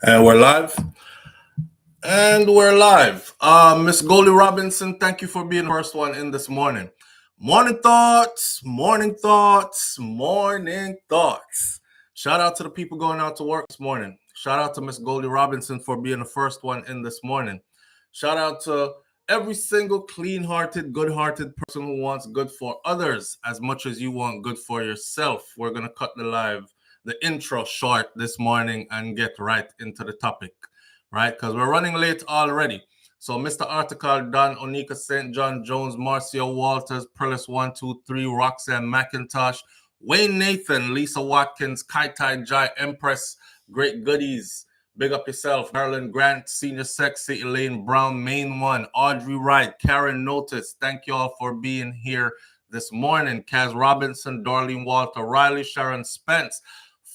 And we're live. And we're live. Miss Goldie Robinson, thank you for being the first one in this morning. Morning thoughts, morning thoughts, morning thoughts. Shout out to the people going out to work this morning. Shout out to Miss Goldie Robinson for being the first one in this morning. Shout out to every single clean-hearted, good-hearted person who wants good for others as much as you want good for yourself. We're gonna cut the intro short this morning and get right into the topic, right? Because we're running late already. So Mr. Article, Don, Onika, St. John, Jones, Marcio Walters, Perlis123, Roxanne McIntosh, Wayne Nathan, Lisa Watkins, Kai Tai Jai, Empress, Great Goodies, Big Up Yourself, Marilyn Grant, Senior Sexy, Elaine Brown, Main One, Audrey Wright, Karen Notice. Thank you all for being here this morning. Kaz Robinson, Darlene Walter, Riley, Sharon Spence,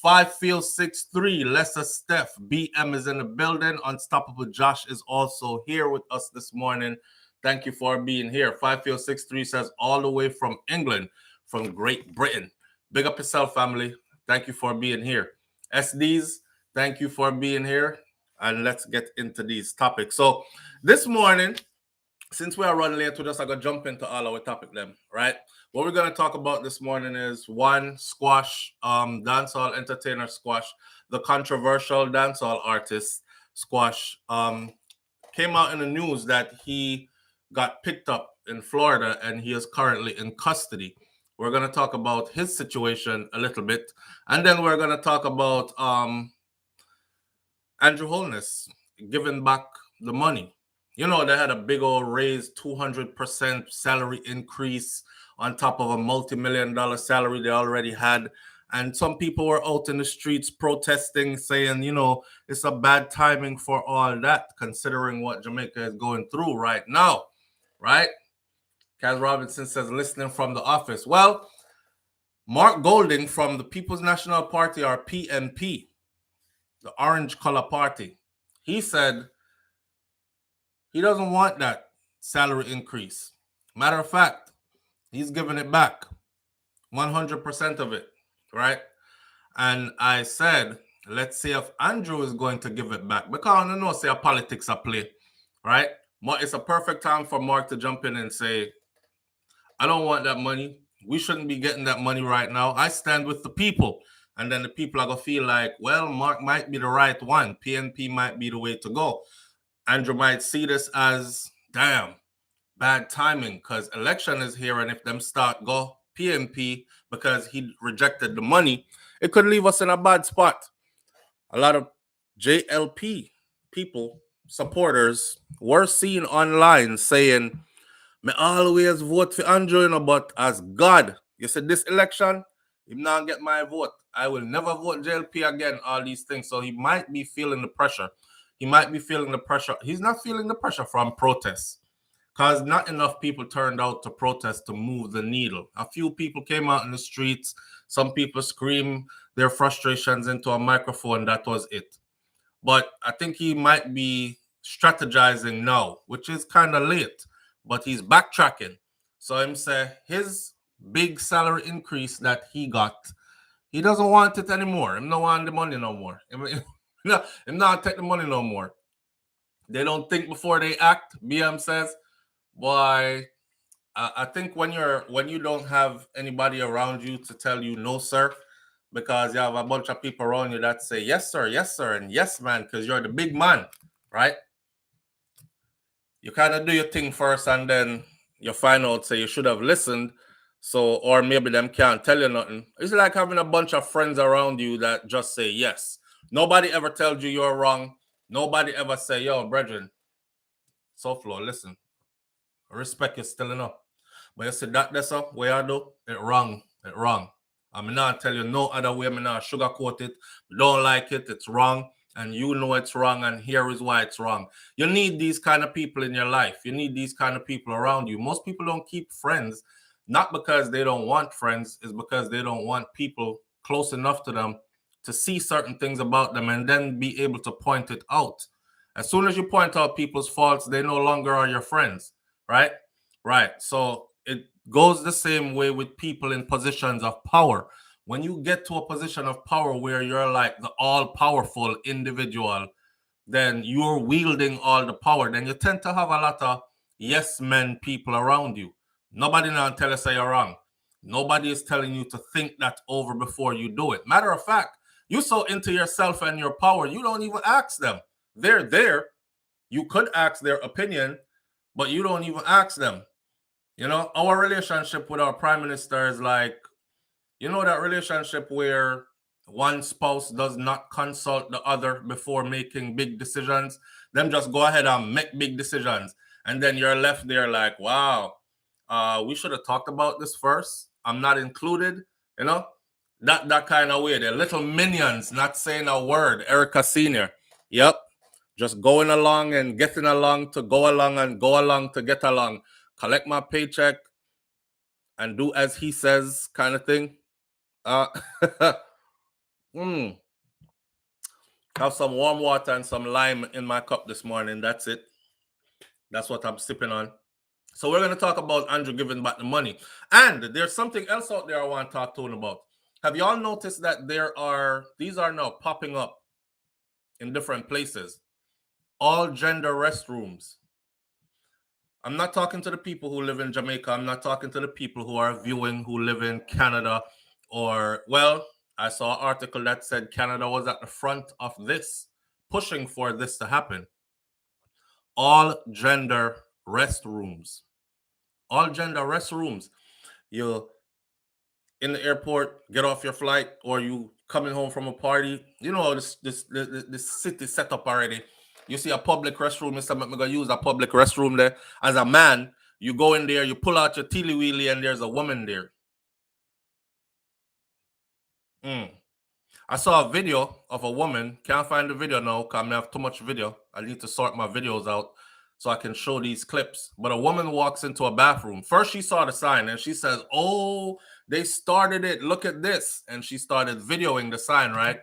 5Field63, Lessa Steph, BM is in the building. Unstoppable Josh is also here with us this morning. Thank you for being here. 5Field63 says all the way from England, from Great Britain. Big up yourself, family. Thank you for being here. SDs, thank you for being here. And let's get into these topics. So this morning, since we are running late, we're just going to jump into all our topic then, right? What we're going to talk about this morning is one, Squash, dancehall entertainer Squash, the controversial dancehall artist Squash, came out in the news that he got picked up in Florida and he is currently in custody. We're going to talk about his situation a little bit, and then we're going to talk about Andrew Holness giving back the money. You know, they had a big old raise, 200% salary increase on top of a multi-million-dollar salary they already had. And some people were out in the streets protesting, saying, you know, it's a bad timing for all that, considering what Jamaica is going through right now, right? Kaz Robinson says, listening from the office. Well, Mark Golding from the People's National Party, or PNP, the Orange Color Party, he said he doesn't want that salary increase. Matter of fact, he's giving it back, 100% of it, right? And I said, let's see if Andrew is going to give it back, because I know say politics are play, right? It's a perfect time for Mark to jump in and say, I don't want that money. We shouldn't be getting that money right now. I stand with the people. And then the people are going to feel like, well, Mark might be the right one. PNP might be the way to go. Andrew might see this as, damn, bad timing, because election is here, and if them start go PNP because he rejected the money, it could leave us in a bad spot. A lot of JLP people, supporters, were seen online saying, me always vote for Andrew, you know, but as God, you said this election, he not get my vote. I will never vote JLP again, all these things. So he might be feeling the pressure. He might be feeling the pressure. He's not feeling the pressure from protests, because not enough people turned out to protest to move the needle. A few people came out in the streets. Some people screamed their frustrations into a microphone. That was it. But I think he might be strategizing now, which is kind of late, but he's backtracking. So him say his big salary increase that he got, he doesn't want it anymore. Him not want the money no more. Him not take the money no more. They don't think before they act, BM says. Boy, I think when you don't have anybody around you to tell you no, sir, because you have a bunch of people around you that say yes, sir, and yes, man, because you're the big man, right? You kind of do your thing first, and then you find out, say you should have listened. So, or maybe them can't tell you nothing. It's like having a bunch of friends around you that just say yes. Nobody ever tells you you're wrong. Nobody ever say, yo, brethren, so floor, listen. Respect is still enough. But you see that's up where I do it wrong. It wrong. I'm not tell you no other way. I'm not sugarcoat it. Don't like it. It's wrong. And you know it's wrong. And here is why it's wrong. You need these kind of people in your life. You need these kind of people around you. Most people don't keep friends, not because they don't want friends, it's because they don't want people close enough to them to see certain things about them and then be able to point it out. As soon as you point out people's faults, they no longer are your friends, right? Right. So it goes the same way with people in positions of power. When you get to a position of power where you're like the all-powerful individual, then you're wielding all the power, then you tend to have a lot of yes men people around you. Nobody now tell us you're wrong. Nobody is telling you to think that over before you do it. Matter of fact, you're so into yourself and your power, you don't even ask them. They're there. You could ask their opinion, but you don't even ask them. You know, our relationship with our prime minister is like, you know, that relationship where one spouse does not consult the other before making big decisions. Them just go ahead and make big decisions. And then you're left there like, wow, we should have talked about this first. I'm not included, you know? That kind of way. They're little minions, not saying a word. Erica Sr. Yep. Just going along and getting along to go along and go along to get along. Collect my paycheck and do as he says, kind of thing. mm. Have some warm water and some lime in my cup this morning. That's it. That's what I'm sipping on. So we're going to talk about Andrew giving back the money. And there's something else out there I want to talk to him about. Have y'all noticed that these are now popping up in different places? All gender restrooms. I'm not talking to the people who live in Jamaica. I'm not talking to the people who are viewing who live in Canada or, well, I saw an article that said Canada was at the front of this, pushing for this to happen. All gender restrooms. All gender restrooms. You in the airport, get off your flight, or you coming home from a party. You know this city set up already. You see a public restroom, Mr. I'm gonna use a public restroom there. As a man, you go in there, you pull out your teely wheelie, and there's a woman there. I saw a video of a woman. Can't find the video now because I have too much video. I need to sort my videos out so I can show these clips. But a woman walks into a bathroom. First, she saw the sign and she says, "Oh, they started it. Look at this." And she started videoing the sign, right?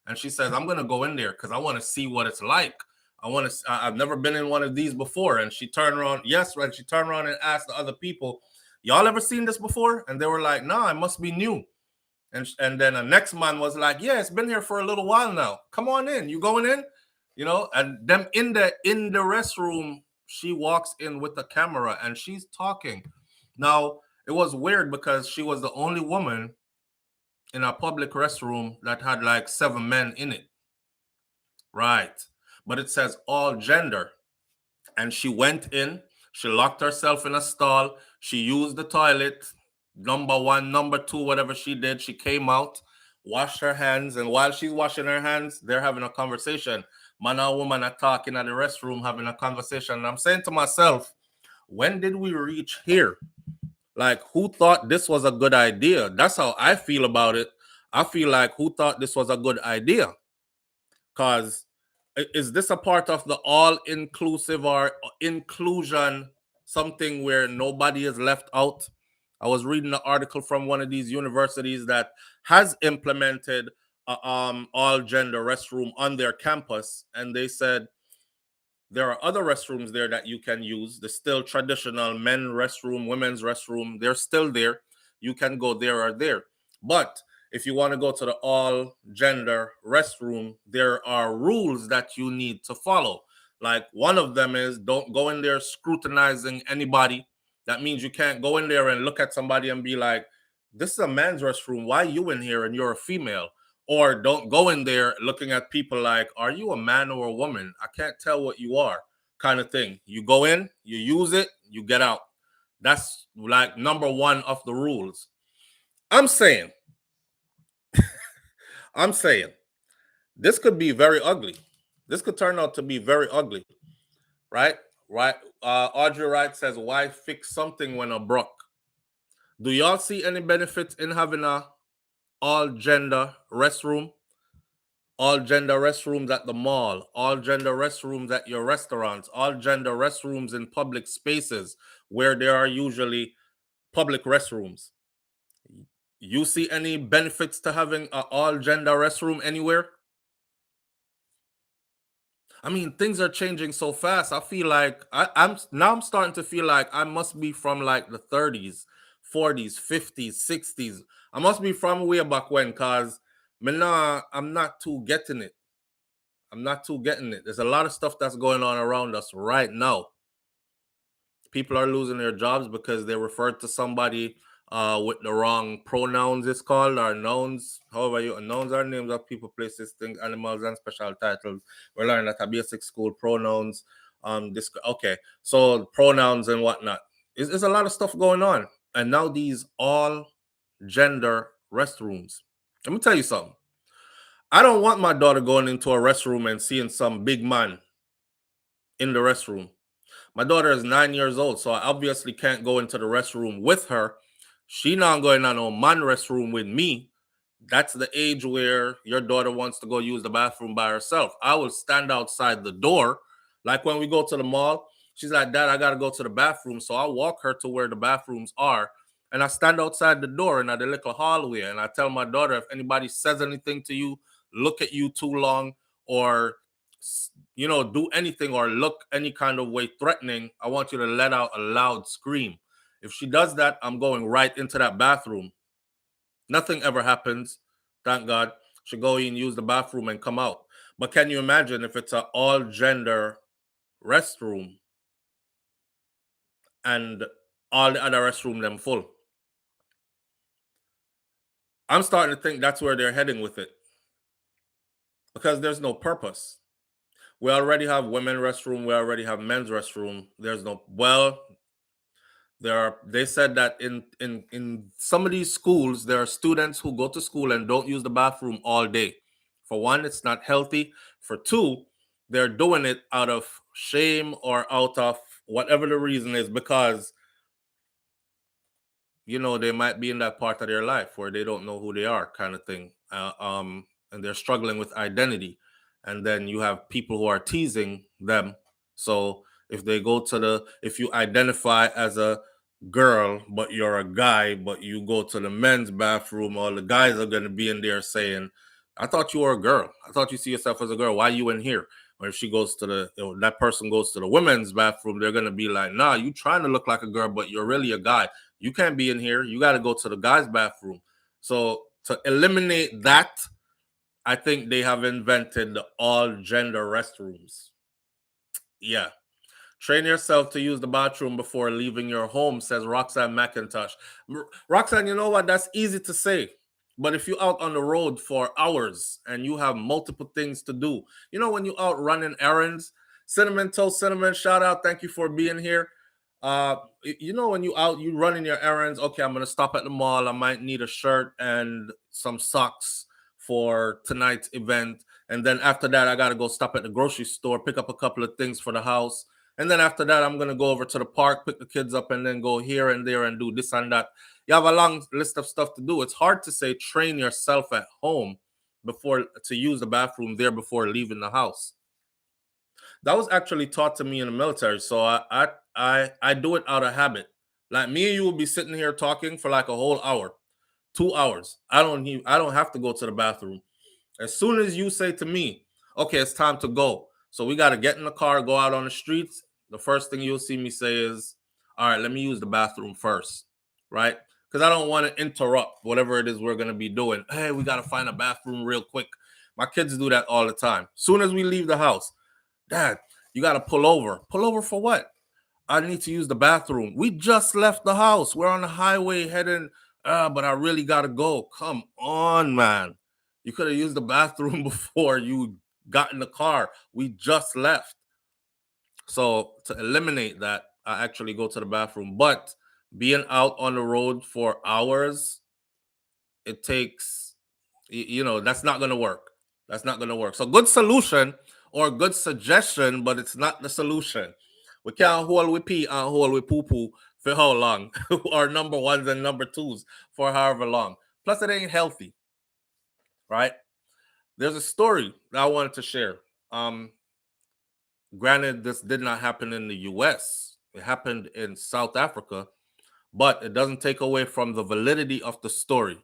And she says, "I'm gonna go in there because I want to see what it's like. I've never been in one of these before." And she turned around. Yes, right. She turned around and asked the other people, "Y'all ever seen this before?" And they were like, "Nah, it must be new." And then the next man was like, "Yeah, it's been here for a little while now. Come on in. You going in?" You know, and them in the restroom, she walks in with the camera and she's talking. Now, it was weird because she was the only woman in a public restroom that had like 7 men in it. Right. But it says all gender. And she went in, she locked herself in a stall, she used the toilet, number 1, number 2, whatever she did. She came out, washed her hands, and while she's washing her hands, they're having a conversation. Man and woman are talking at the restroom, having a conversation. And I'm saying to myself, when did we reach here? Like, who thought this was a good idea? That's how I feel about it. I feel like, who thought this was a good idea? Because is this a part of the all-inclusive or inclusion, something where nobody is left out? I was reading an article from one of these universities that has implemented all gender restroom on their campus, and they said there are other restrooms there that you can use. The still traditional men restroom, women's restroom, they're still there. You can go there or there. But if you want to go to the all gender restroom, there are rules that you need to follow. Like, one of them is don't go in there scrutinizing anybody. That means you can't go in there and look at somebody and be like, "This is a man's restroom. Why are you in here and you're a female?" Or don't go in there looking at people like, "Are you a man or a woman? I can't tell what you are," kind of thing. You go in, you use it, you get out. That's like number 1 of the rules. I'm saying this could be very ugly. This could turn out to be very ugly, right? Right. Audrey Wright says, "Why fix something when a broke?" Do y'all see any benefits in having a all gender restroom? All gender restrooms at the mall, all gender restrooms at your restaurants, all gender restrooms in public spaces where there are usually public restrooms. You see any benefits to having an all gender restroom anywhere? I mean, things are changing so fast. I feel like I'm starting to feel like I must be from like the 30s, 40s, 50s, 60s. I must be from way back when, cause I'm not too getting it. I'm not too getting it. There's a lot of stuff that's going on around us right now. People are losing their jobs because they referred to somebody with the wrong pronouns, it's called, or nouns. However, nouns are names of people, places, things, animals, and special titles. We're learning at a basic school pronouns. Okay, so pronouns and whatnot. There's a lot of stuff going on, and now these all gender restrooms. Let me tell you something. I don't want my daughter going into a restroom and seeing some big man in the restroom. My daughter is 9 years old, so I obviously can't go into the restroom with her. She not going on no man restroom with me. That's the age where your daughter wants to go use the bathroom by herself. I will stand outside the door. Like when we go to the mall, she's like, Dad, I got to go to the bathroom. So I walk her to where the bathrooms are. And I stand outside the door in the little hallway. And I tell my daughter, if anybody says anything to you, look at you too long, or do anything or look any kind of way threatening, I want you to let out a loud scream. If she does that, I'm going right into that bathroom. Nothing ever happens. Thank God. She go in, use the bathroom, and come out. But can you imagine if it's an all gender restroom and all the other restroom them full? I'm starting to think that's where they're heading with it, because there's no purpose. We already have women restroom. We already have men's restroom. There's no, well, they said that in some of these schools there are students who go to school and don't use the bathroom all day. For one, it's not healthy. For two, they're doing it out of shame or out of whatever the reason is, because they might be in that part of their life where they don't know who they are, kind of thing, and they're struggling with identity. And then you have people who are teasing them. So if you identify as a girl but you're a guy, but you go to the men's bathroom, all the guys are going to be in there saying, I thought you were a girl, I thought you see yourself as a girl, why are you in here? Or if she goes to that person goes to the women's bathroom, they're going to be like, nah, you trying to look like a girl but you're really a guy, you can't be in here, you got to go to the guys bathroom. So to eliminate that, I think they have invented the all gender restrooms. Yeah. Train yourself to use the bathroom before leaving your home, says Roxanne McIntosh. Roxanne, you know what? That's easy to say. But if you're out on the road for hours and you have multiple things to do, when you're out running errands, Cinnamon Toast Cinnamon, shout out. Thank you for being here. When you out, you running your errands. Okay, I'm going to stop at the mall. I might need a shirt and some socks for tonight's event. And then after that, I got to go stop at the grocery store, pick up a couple of things for the house. And then after that, I'm going to go over to the park, pick the kids up, and then go here and there and do this and that. You have a long list of stuff to do. It's hard to say train yourself at home to use the bathroom there before leaving the house. That was actually taught to me in the military. So I do it out of habit. Like me and you will be sitting here talking for like a whole hour, 2 hours. I don't have to go to the bathroom. As soon as you say to me, okay, it's time to go. So we got to get in the car, go out on the streets. The first thing you'll see me say is, all right, let me use the bathroom first, right? Because I don't want to interrupt whatever it is we're going to be doing. Hey, we got to find a bathroom real quick. My kids do that all the time. Soon as we leave the house, Dad, you got to pull over. Pull over for what? I need to use the bathroom. We just left the house. We're on the highway heading, but I really got to go. Come on, man. You could have used the bathroom before you got in the car. We just left. So to eliminate that, I actually go to the bathroom. But being out on the road for hours, it takes, that's not going to work. That's not going to work. So good solution or good suggestion, but it's not the solution. We can't hold with pee and hold with poo poo for how long? Or number ones and number twos for however long. Plus, it ain't healthy, right? There's a story that I wanted to share. Granted, this did not happen in the US. It happened in South Africa, but it doesn't take away from the validity of the story.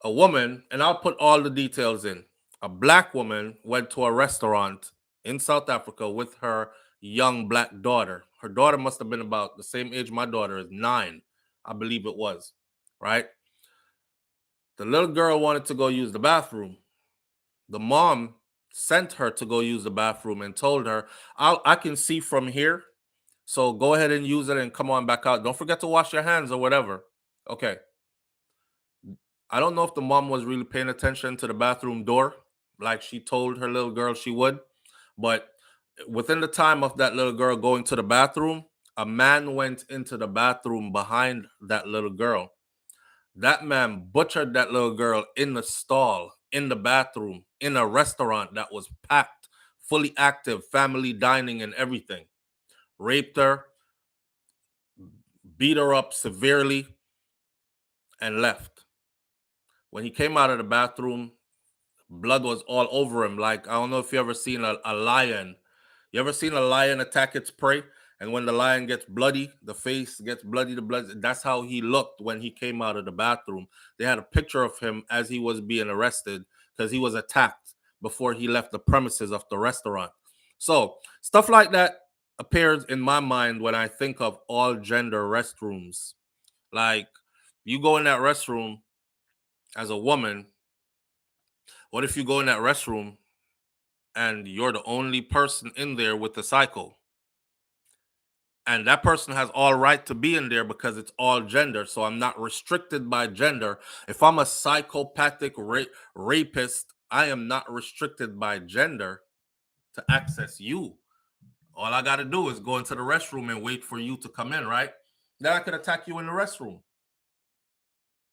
A woman, and I'll put all the details in. A black woman went to a restaurant in South Africa with her young black daughter. Her daughter must have been about the same age my daughter is, 9, I believe it was, right? The little girl wanted to go use the bathroom. The mom sent her to go use the bathroom and told her, I can see from here, so go ahead and use it and come on back out. Don't forget to wash your hands or whatever. Okay. I don't know if the mom was really paying attention to the bathroom door like she told her little girl she would, but within the time of that little girl going to the bathroom, a man went into the bathroom behind that little girl. That man butchered that little girl in the stall, in the bathroom, in a restaurant that was packed, fully active, family dining and everything. Raped her, beat her up severely, and left. When he came out of the bathroom, blood was all over him. Like, I don't know if you ever seen a lion. You ever seen a lion attack its prey? And when the lion gets bloody, the face gets bloody, the blood. That's how he looked when he came out of the bathroom. They had a picture of him as he was being arrested because he was attacked before he left the premises of the restaurant. So stuff like that appears in my mind when I think of all gender restrooms. Like, you go in that restroom as a woman. What if you go in that restroom and you're the only person in there with the cycle? And that person has all right to be in there because it's all gender. So I'm not restricted by gender. If I'm a psychopathic rapist, I am not restricted by gender to access you. All I got to do is go into the restroom and wait for you to come in, right? Then I could attack you in the restroom.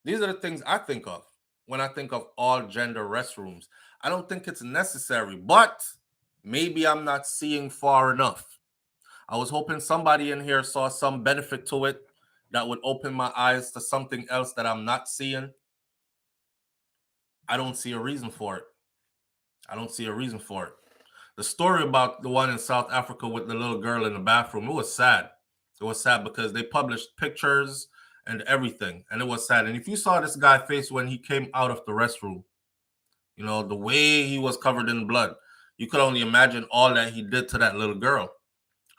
These are the things I think of when I think of all gender restrooms. I don't think it's necessary, but maybe I'm not seeing far enough. I was hoping somebody in here saw some benefit to it that would open my eyes to something else that I'm not seeing. I don't see a reason for it. I don't see a reason for it. The story about the one in South Africa with the little girl in the bathroom, it was sad. It was sad because they published pictures and everything, and it was sad. And if you saw this guy's face when he came out of the restroom, you know, the way he was covered in blood, you could only imagine all that he did to that little girl.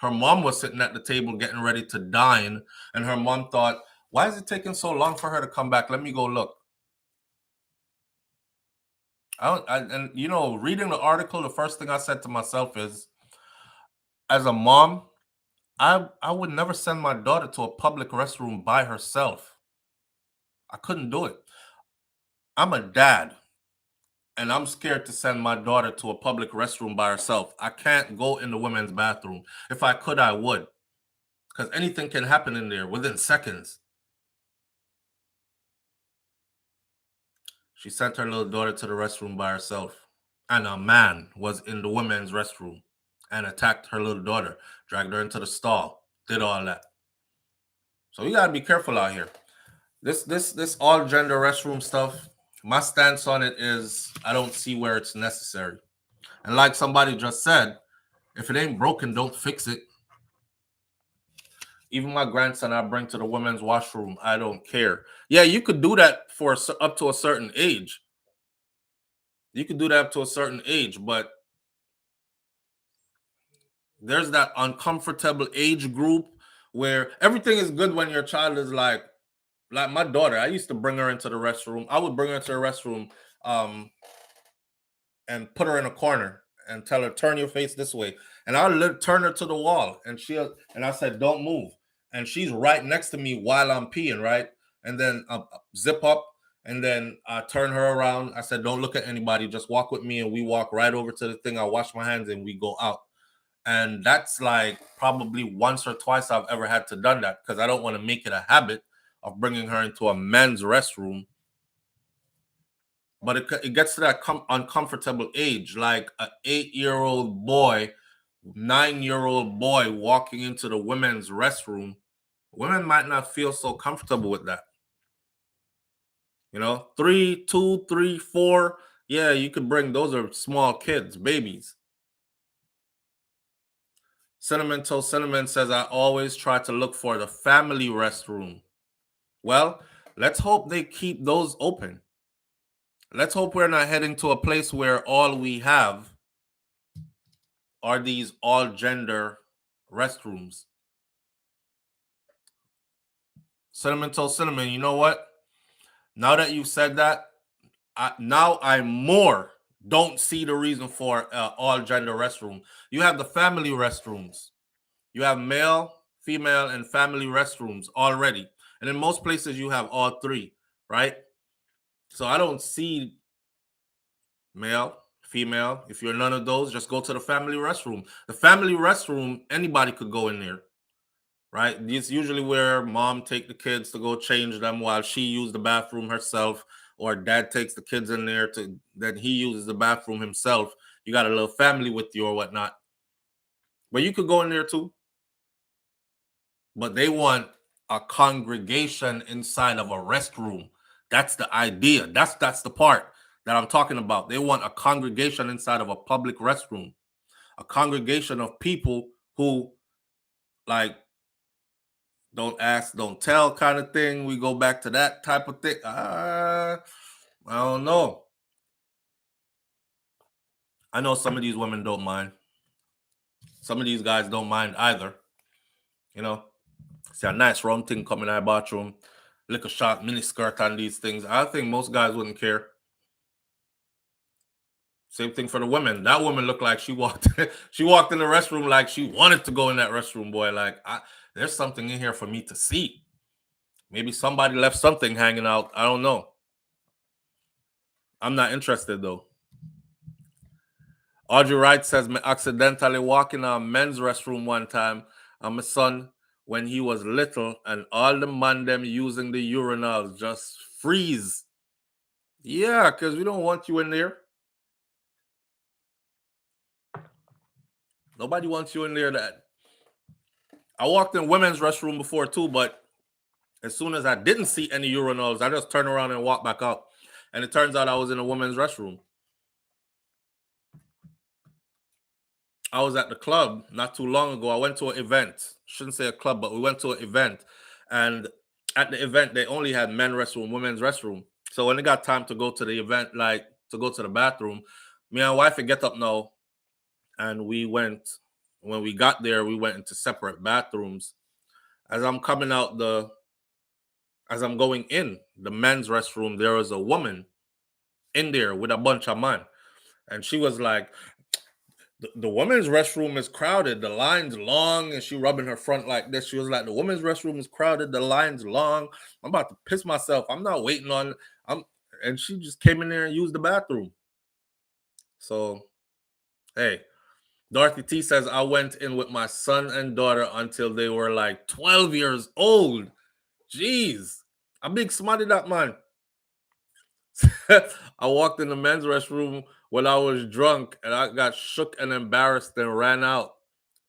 Her mom was sitting at the table getting ready to dine, and her mom thought, why is it taking so long for her to come back? Let me go look. And you know, reading the article, the first thing I said to myself is, as a mom, I would never send my daughter to a public restroom by herself. I couldn't do it. I'm a dad, and I'm scared to send my daughter to a public restroom by herself. I can't go in the women's bathroom. If I could, I would, because anything can happen in there within seconds. She sent her little daughter to the restroom by herself, and a man was in the women's restroom and attacked her little daughter, dragged her into the stall, did all that. So you gotta be careful out here. This all gender restroom stuff, my stance on it is I don't see where it's necessary. And like somebody just said, if it ain't broken, don't fix it. Even my grandson I bring to the women's washroom, I don't care. Yeah, you could do that for up to a certain age. You could do that up to a certain age, but there's that uncomfortable age group where everything is good when your child is like my daughter. I used to bring her into the restroom. I would bring her into the restroom and put her in a corner and tell her, turn your face this way. And I'll turn her to the wall, and I said, don't move. And she's right next to me while I'm peeing, right? And then zip up, and then I turn her around. I said, don't look at anybody, just walk with me. And we walk right over to the thing. I wash my hands and we go out. And that's like probably once or twice I've ever had to done that, because I don't want to make it a habit of bringing her into a men's restroom. But it gets to that uncomfortable age, like an 8-year-old boy, 9-year-old boy walking into the women's restroom. Women might not feel so comfortable with that. You know, 3, 2, 3, 4. Yeah, you could bring, those are small kids, babies. Cinnamon Toast Cinnamon says, I always try to look for the family restroom. Well, let's hope they keep those open. Let's hope we're not heading to a place where all we have are these all gender restrooms. Cinnamon Toast Cinnamon, you know what? Now that you said that, now I more don't see the reason for all gender restroom. You have the family restrooms. You have male, female, and family restrooms already. And in most places, you have all three, right? So I don't see male, female. If you're none of those, just go to the family restroom. The family restroom, anybody could go in there, right? It's usually where mom take the kids to go change them while she used the bathroom herself, or dad takes the kids in there to then he uses the bathroom himself. You got a little family with you or whatnot. But you could go in there too. But they want a congregation inside of a restroom. That's the idea. That's the part that I'm talking about. They want a congregation inside of a public restroom, a congregation of people who like don't ask, don't tell kind of thing. We go back to that type of thing. I don't know. I know some of these women don't mind. Some of these guys don't mind either. You know, see a nice round thing coming in our bathroom, little short mini skirt on these things. I think most guys wouldn't care. Same thing for the women. That woman looked like she walked she walked in the restroom like she wanted to go in that restroom, boy. Like, there's something in here for me to see. Maybe somebody left something hanging out. I don't know. I'm not interested though. Audrey Wright says, me accidentally walk in a men's restroom one time and my son when he was little and all the man them using the urinals just freeze. Yeah, because we don't want you in there. Nobody wants you in there. That I walked in women's restroom before too, but as soon as I didn't see any urinals, I just turned around and walked back out. And it turns out I was in a women's restroom. I was at the club not too long ago. I went to an event. Shouldn't say a club, but we went to an event. And at the event, they only had men's restroom, women's restroom. So when it got time to go to the event, like to go to the bathroom, me and my wife would get up now. And we went, when we got there, we went into separate bathrooms. As I'm coming out as I'm going in the men's restroom, there was a woman in there with a bunch of men. And she was like, the women's restroom is crowded. The line's long, and she rubbing her front like this. She was like, the women's restroom is crowded. The line's long. I'm about to piss myself. I'm not waiting on. And she just came in there and used the bathroom. So, hey, Dorothy T says I went in with my son and daughter until they were like 12 years old. Jeez, a big smutty that man. I walked in the men's restroom when I was drunk and I got shook and embarrassed and ran out.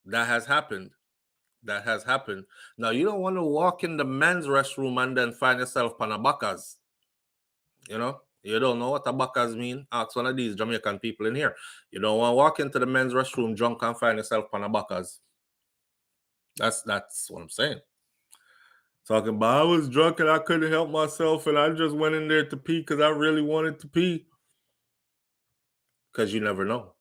That has happened. That has happened. Now, you don't want to walk in the men's restroom and then find yourself panabacas. You know, you don't know what tabacas mean. Ask one of these Jamaican people in here. You don't want to walk into the men's restroom drunk and find yourself panabacas. That's what I'm saying. Talking about I was drunk and I couldn't help myself and I just went in there to pee because I really wanted to pee. Because you never know.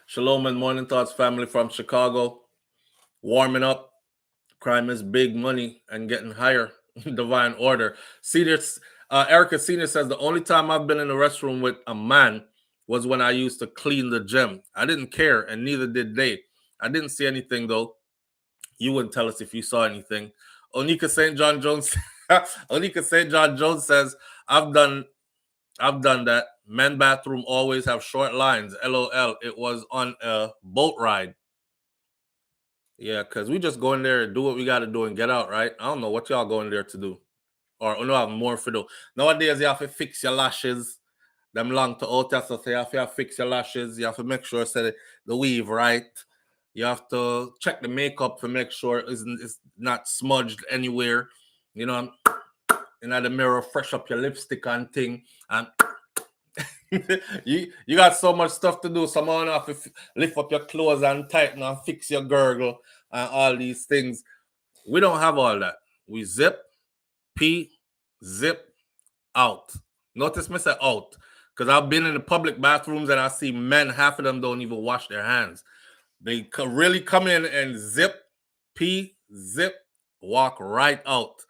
Shalom and morning thoughts, family from Chicago. Warming up. Crime is big money and getting higher. Divine order. Erica Senior says the only time I've been in the restroom with a man was when I used to clean the gym. I didn't care, and neither did they. I didn't see anything though. You wouldn't tell us if you saw anything. Onika St. John Jones. Onika St. John Jones says, I've done that. Men bathroom always have short lines. LOL. It was on a boat ride. Yeah, because we just go in there and do what we got to do and get out, right? I don't know what y'all going there to do. Or no, I have more for do. Nowadays, you have to fix your lashes. Them long to out, so you have to fix your lashes. You have to make sure the weave right. You have to check the makeup to make sure it's not smudged anywhere. You know, in the mirror, fresh up your lipstick and thing. And you got so much stuff to do. Someone have to lift up your clothes and tighten and fix your girdle and all these things. We don't have all that. We zip, pee, zip, out. Notice me say out. Because I've been in the public bathrooms and I see men, half of them don't even wash their hands. They could really come in and zip, pee, zip, walk right out.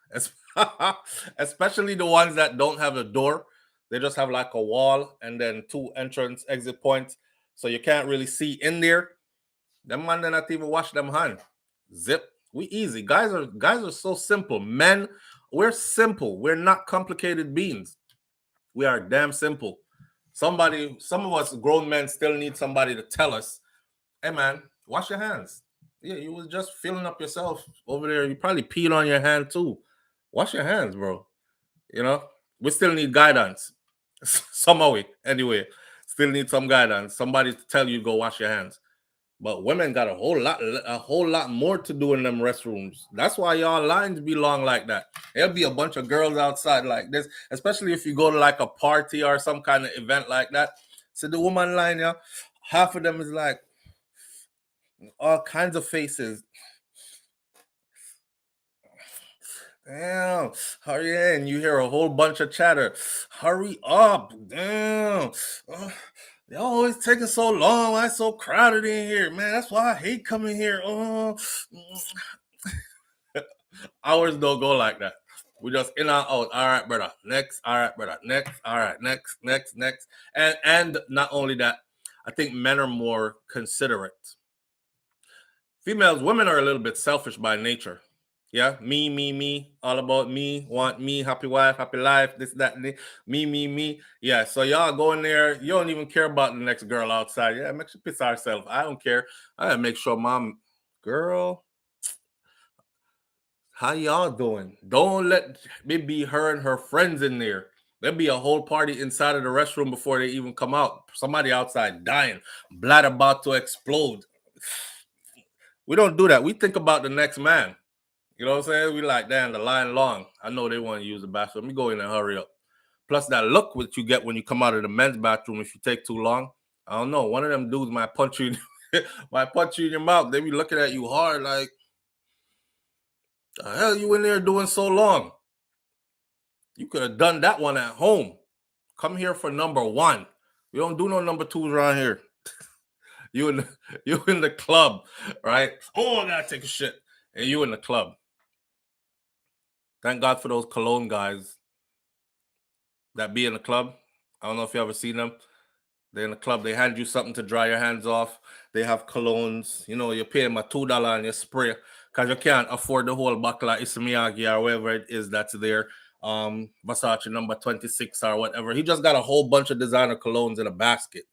Especially the ones that don't have a door. They just have like a wall and then 2 entrance exit points. So you can't really see in there. Them man they not even wash them hand. Zip. We easy. Guys are so simple. Men, we're simple. We're not complicated beings. We are damn simple. Some of us grown men still need somebody to tell us, hey man, wash your hands. Yeah, you was just filling up yourself over there. You probably peed on your hand too. Wash your hands, bro. You know, we still need guidance. Somehow, anyway, still need some guidance. Somebody to tell you go wash your hands. But women got a whole lot more to do in them restrooms. That's why y'all lines be long like that. There'll be a bunch of girls outside like this, especially if you go to like a party or some kind of event like that. So the woman line, yeah, half of them is like all kinds of faces. Damn, hurry in. You hear a whole bunch of chatter. Hurry up. Damn. They're always taking so long. Why it's so crowded in here? Man, that's why I hate coming here. Ours don't go like that. We just in and out. All right, brother. Next. All right, brother. Next. All right. Next. And not only that, I think men are more considerate. Women are a little bit selfish by nature. Yeah, me, all about me, want me, happy wife, happy life, this, that, me. Yeah, so y'all go in there, you don't even care about the next girl outside. Yeah, make sure piss ourselves. I don't care. I gotta make sure mom, girl, how y'all doing? Don't let maybe her and her friends in there. There'll be a whole party inside of the restroom before they even come out. Somebody outside dying, blood about to explode. We don't do that. We think about the next man. You know what I'm saying? We like, damn, the line long. I know they want to use the bathroom. Let me go in and hurry up. Plus, that look what you get when you come out of the men's bathroom if you take too long. I don't know. One of them dudes might punch you, might punch you in your mouth. They be looking at you hard, like, the hell you in there doing so long? You could have done that one at home. Come here for number 1. We don't do no number 2s around here. you in the club, right? Oh, I gotta take a shit. And you in the club. Thank God for those cologne guys that be in the club. I don't know if you ever seen them. They're in the club. They hand you something to dry your hands off. They have colognes. You know, you're paying my $2 on your spray because you can't afford the whole bottle of Ismiyagi or whatever it is that's there. Versace number 26 or whatever. He just got a whole bunch of designer colognes in a basket,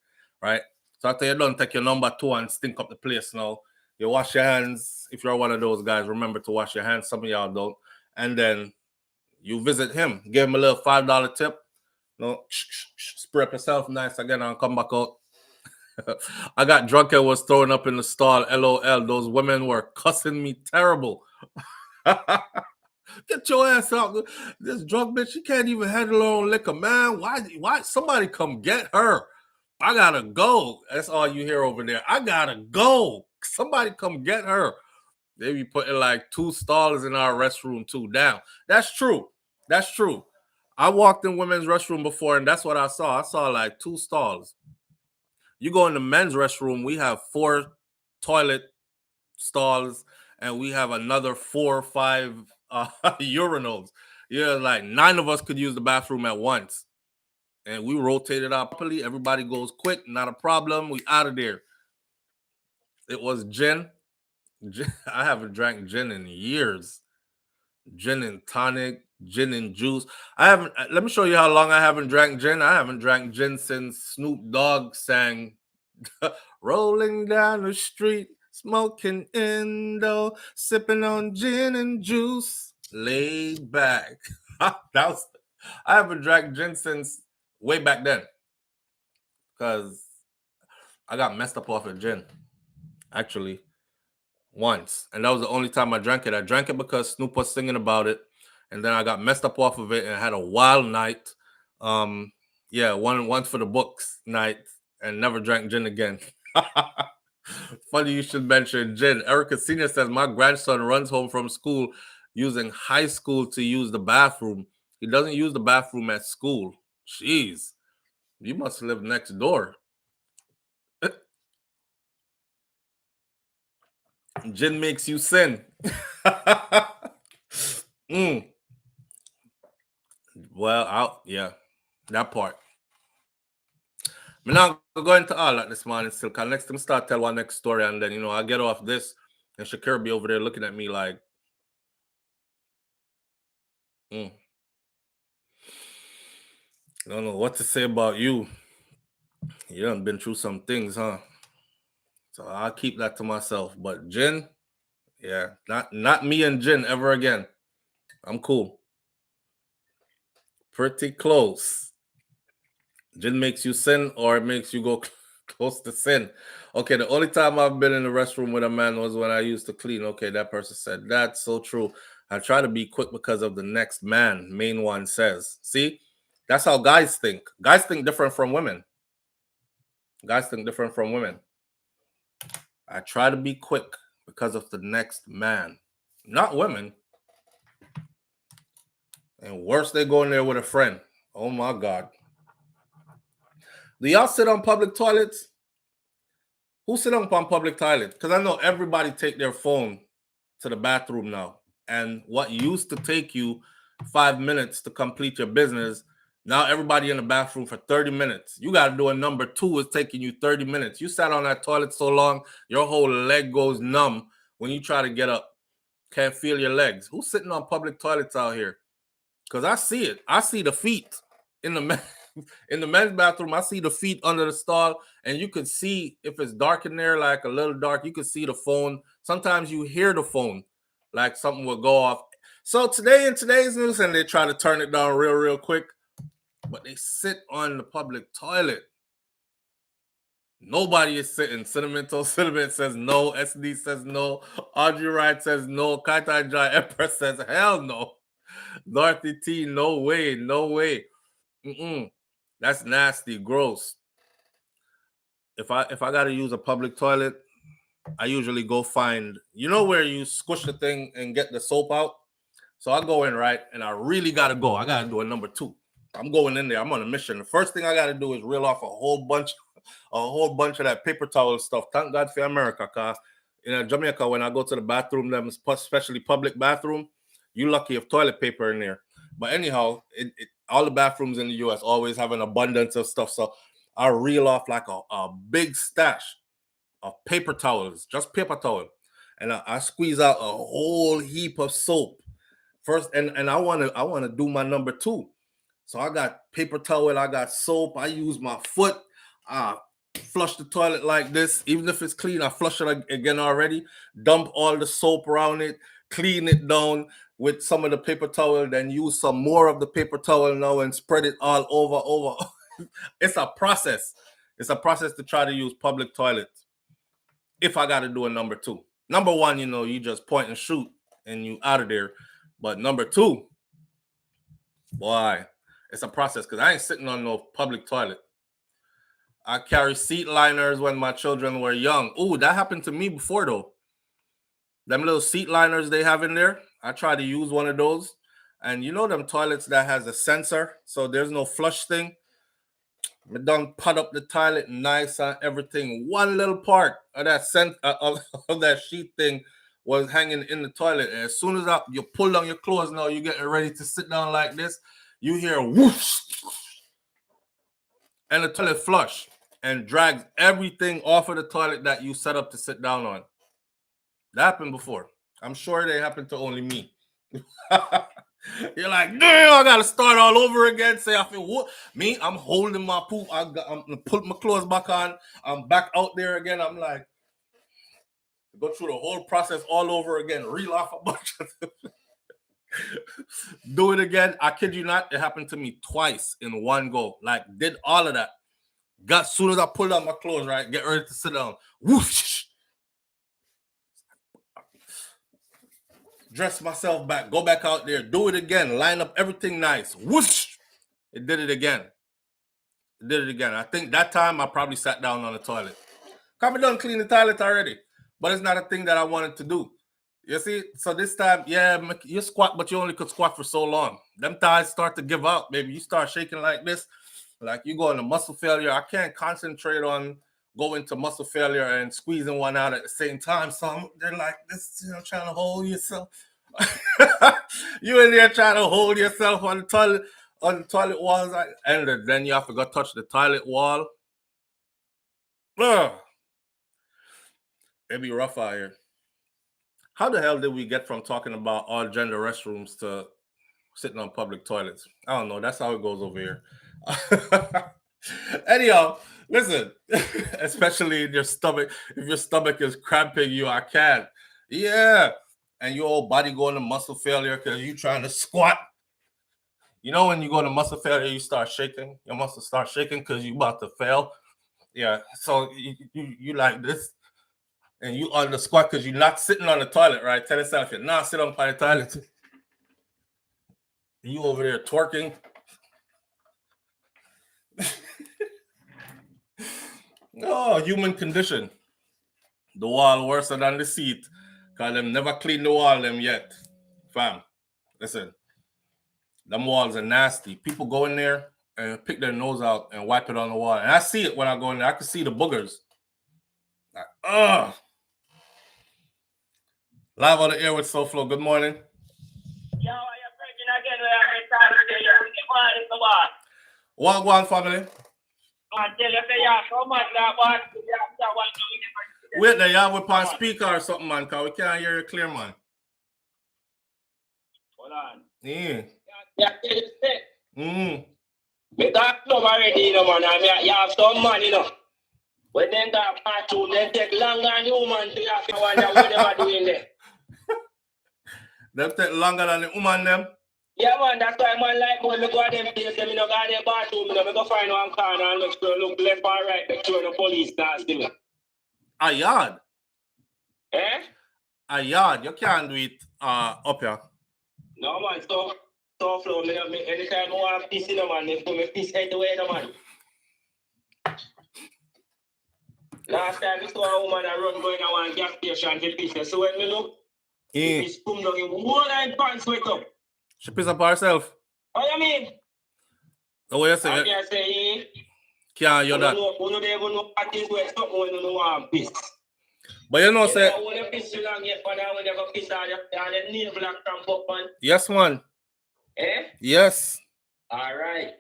right? So after you don't take your number 2 and stink up the place now, you wash your hands. If you're one of those guys, remember to wash your hands. Some of y'all don't. And then you visit him. Give him a little $5 tip. No, spray up yourself nice again and come back out. I got drunk and was throwing up in the stall. LOL. Those women were cussing me terrible. Get your ass out. This drunk bitch, she can't even handle her own liquor, man. Why somebody come get her? I gotta go. That's all you hear over there. I gotta go. Somebody come get her. They be putting like 2 stalls in our restroom too. Down. That's true. I walked in women's restroom before, and that's what I saw. I saw like 2 stalls. You go in the men's restroom, we have 4 toilet stalls, and we have another 4 or 5 urinals. Yeah, like 9 of us could use the bathroom at once. And we rotated out properly. Everybody goes quick, not a problem. We out of there. It was gin. I haven't drank gin in years. Gin and tonic, gin and juice. Let me show you how long I haven't drank gin. I haven't drank gin since Snoop Dogg sang Rolling Down the Street, Smoking Indo, Sipping on gin and juice, laid back. I haven't drank gin since way back then because I got messed up off of gin, actually, once. And that was the only time I drank it. I drank it because Snoop was singing about it. And then I got messed up off of it and had a wild night. One for the books night and never drank gin again. Funny you should mention gin. Erica Senior says, my grandson runs home from school using high school to use the bathroom. He doesn't use the bathroom at school. Jeez. You must live next door. Gin makes you sin. Mm. Well, yeah, that part. I'm not going into all that this morning still. Cause next time start tell one next story, and then I get off this, and Shakira be over there looking at me like, I don't know what to say about you. You done been through some things, huh? So I'll keep that to myself. But Jen, yeah, not me and Jen ever again. I'm cool. Pretty close. Gin makes you sin or it makes you go close to sin. Okay, the only time I've been in the restroom with a man was when I used to clean. Okay, that person said that's so true. I try to be quick because of the next man, main one says. See, that's how guys think. Guys think different from women. Guys think different from women. I try to be quick because of the next man, not women. And worse, they go in there with a friend. Oh my God. Do y'all sit on public toilets? Who sit on public toilet? Because I know everybody take their phone to the bathroom now. And what used to take you 5 minutes to complete your business, now everybody in the bathroom for 30 minutes. You got to do a number two. It's taking you 30 minutes. You sat on that toilet so long, your whole leg goes numb when you try to get up. Can't feel your legs. Who's sitting on public toilets out here? Because I see it. I see the feet in the in the men's bathroom. I see the feet under the stall, and you could see if it's dark in there, like a little dark, you could see the phone. Sometimes you hear the phone, like something will go off. So today in today's news, and they try to turn it down real quick, but they sit on the public toilet. Nobody is sitting. Cinnamon says no. SD says no. Audrey Wright says no. Kaitai Jai Empress says hell no. Dorothy T, no way, no way. That's nasty, gross. If I gotta use a public toilet, I usually go find, where you squish the thing and get the soap out. So I go in, right, and I really gotta go. I gotta do a number two. I'm going in there. I'm on a mission. The first thing I gotta do is reel off a whole bunch of that paper towel stuff. Thank God for America, cause in Jamaica, when I go to the bathroom, them especially public bathroom, you lucky if toilet paper in there. But anyhow, all the bathrooms in the US always have an abundance of stuff. So I reel off like a big stash of paper towels, just paper towel. And I squeeze out a whole heap of soap. First, and I wanna do my number two. So I got paper towel, I got soap, I use my foot, flush the toilet like this. Even if it's clean, I flush it again already, dump all the soap around it, clean it down with some of the paper towel, then use some more of the paper towel now and spread it all over. It's a process. It's a process to try to use public toilets. If I got to do a number two. Number one, you just point and shoot and you out of there. But number two, boy, it's a process because I ain't sitting on no public toilet. I carry seat liners when my children were young. Ooh, that happened to me before though. Them little seat liners they have in there, I try to use one of those. And them toilets that has a sensor, so there's no flush thing. I done put up the toilet nice and everything. One little part of that of that sheet thing was hanging in the toilet. And as soon as you pull down your clothes now, you're getting ready to sit down like this, you hear whoosh, and the toilet flush and drags everything off of the toilet that you set up to sit down on. That happened before. I'm sure they happened to only me. You're like, damn, I gotta start all over again. Say, I feel what? Me, I'm holding my poop. I'm putting my clothes back on. I'm back out there again. I'm like, go through the whole process all over again. Reel off a bunch of do it again. I kid you not, it happened to me twice in one go. Like, did all of that. Got soon as I pulled out my clothes, right, get ready to sit down. Whoosh. Dress myself back, go back out there, do it again, line up everything nice. Whoosh! It did it again. I think that time I probably sat down on the toilet. I've done clean the toilet already, but it's not a thing that I wanted to do. You see? So this time, yeah, you squat, but you only could squat for so long. Them thighs start to give out, baby. You start shaking like this. Like you go into muscle failure, I can't concentrate on going to muscle failure and squeezing one out at the same time. So they're like this, trying to hold yourself. You in there trying to hold yourself on the toilet walls, and then you have to go touch the toilet wall. Ugh. It'd be rough out here. How the hell did we get from talking about all gender restrooms to sitting on public toilets? I don't know. That's how it goes over here. Anyhow, listen, especially in your stomach, if your stomach is cramping you, I can't. Yeah. And your whole body going to muscle failure because you're trying to squat. You know, when you go to muscle failure, you start shaking. Your muscles start shaking because you're about to fail. Yeah. So you like this. And you on the squat because you're not sitting on the toilet, right? Tell yourself you're not sitting on the toilet. You over there twerking. Oh, human condition. The wall worse than the seat. Because them never clean the wall them yet. Fam, listen. Them walls are nasty. People go in there and pick their nose out and wipe it on the wall. And I see it when I go in there. I can see the boogers. Like, ugh. Live on the air with SoFlo. Good morning. Yo, you're pregnant again. What one family? Wait there, y'all with on speaker or something, man, because we can't hear you clear, man. Hold on. Yeah. We got some already, you know, man. You have some money, you know. When they got part two, they take longer than human to have to wonder what they are doing there. They take longer than the woman, them? Yeah, man, that's why man like when we go to them place, them, you know, got their bathroom, you know, we go find one corner and make sure look left or right, make sure the police starts doing it. A yard? Eh? A yard? You can't do it up here. No, man, so flow, me, anytime I want to piss in, man, me piss anywhere, man. Last time we saw a woman that run going to one gas station to piss, so when me look, she spoon down in one line pants wake up. She piss up herself. What you mean? So what you say? I can say, can't you that? You don't even know what is wet up when you don't want to piss. But you know, say. When you piss too long, you never piss on the nail black cramp up, man. Yes, man. Eh? Yes. All right.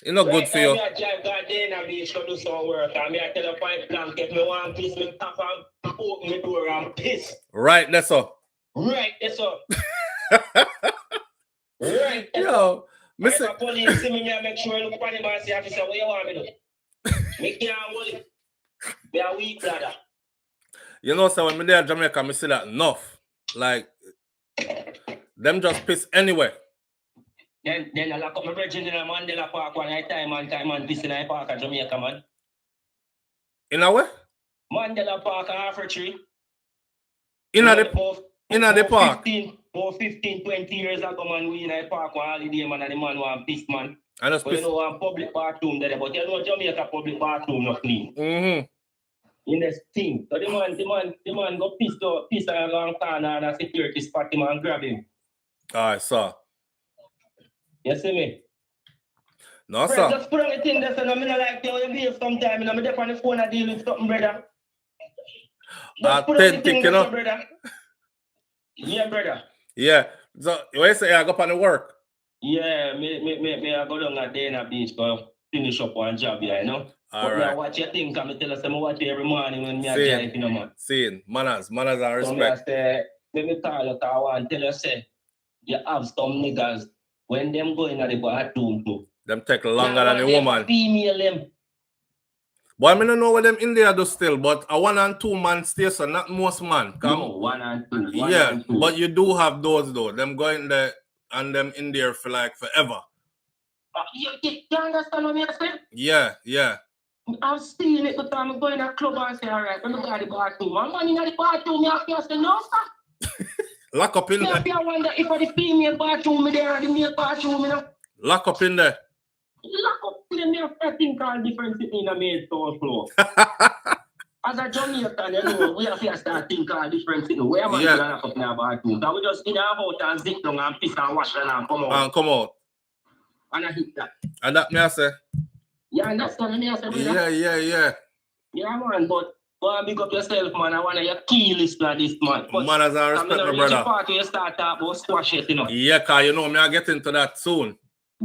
It's not good for you. I drive Gardena Beach to do some work. I tell a pipe blanket, me want to piss, me tap and open the door and piss. Right, that's all. Right, that's all. Right. Yo, if the police see me, I make sure I look at him and say, officer, what you want me to do? Me can't hold it. They are weak, brother. You know, so when me there in Jamaica, I see that enough. Like, them just piss anywhere. Then I lock up my brethren in a Mandela Park one night time and piss in a park in Jamaica, man. In a way? Mandela Park and Half Tree. In the park? 15, 20 years ago, man, we in a park one holiday, man, and the man want piss, man. I just piss. You know, one public bathroom there, but you know Jamaica public bathroom not clean. Mm-hmm. In this thing. So the man go piss on a long corner and a security spot him and grab him. Alright, sir. You see me? No, brother, sir. Just put on the thing there, so I'm like you behave sometime, I'm there on the phone and deal with something, brother. Just put on the thing there, brother. Yeah, brother. Yeah. So you say I go up on the work? Yeah, me I go down at Dana Beach go finish up one job here, you know. All but right. I watch your things and I tell us I watch you every morning when me drive, you know, man. Seeing manners and respect. So I say, let me call you, I want to tell you, say, you have some niggas when them go in at the bathroom too. Them take longer than the woman. Female them. But I don't know what them India do still, but a 1 and 2 man station, not most man. No, 1 and 2. Yeah, and 2. But you do have those though. Them going there and them in there for like forever. You understand what I say? Yeah. I'm seeing it, but I'm going to the club and say, all right, I'm going to go to the bathroom. I'm going to the bathroom, I have to say, no, sir. Lock up in there. I wonder if the female bathroom there or the male bathroom, you know. Lock up in there. Lock up in there, I think all different in a male store floor. As a Jamaican, you know, we have to start thinking all different things. Where am I going to lock up in our bathroom? So we just in our house and zip down and piss and wash and come out. And come out. And I hit that. And that me I say. You understand me? Yeah. Yeah, man, but big up yourself, man. I want your key list for this, man. But Man, as I respect my brother. Part where you start talk about squash it, you know. Yeah, cause you know me, I get into that soon.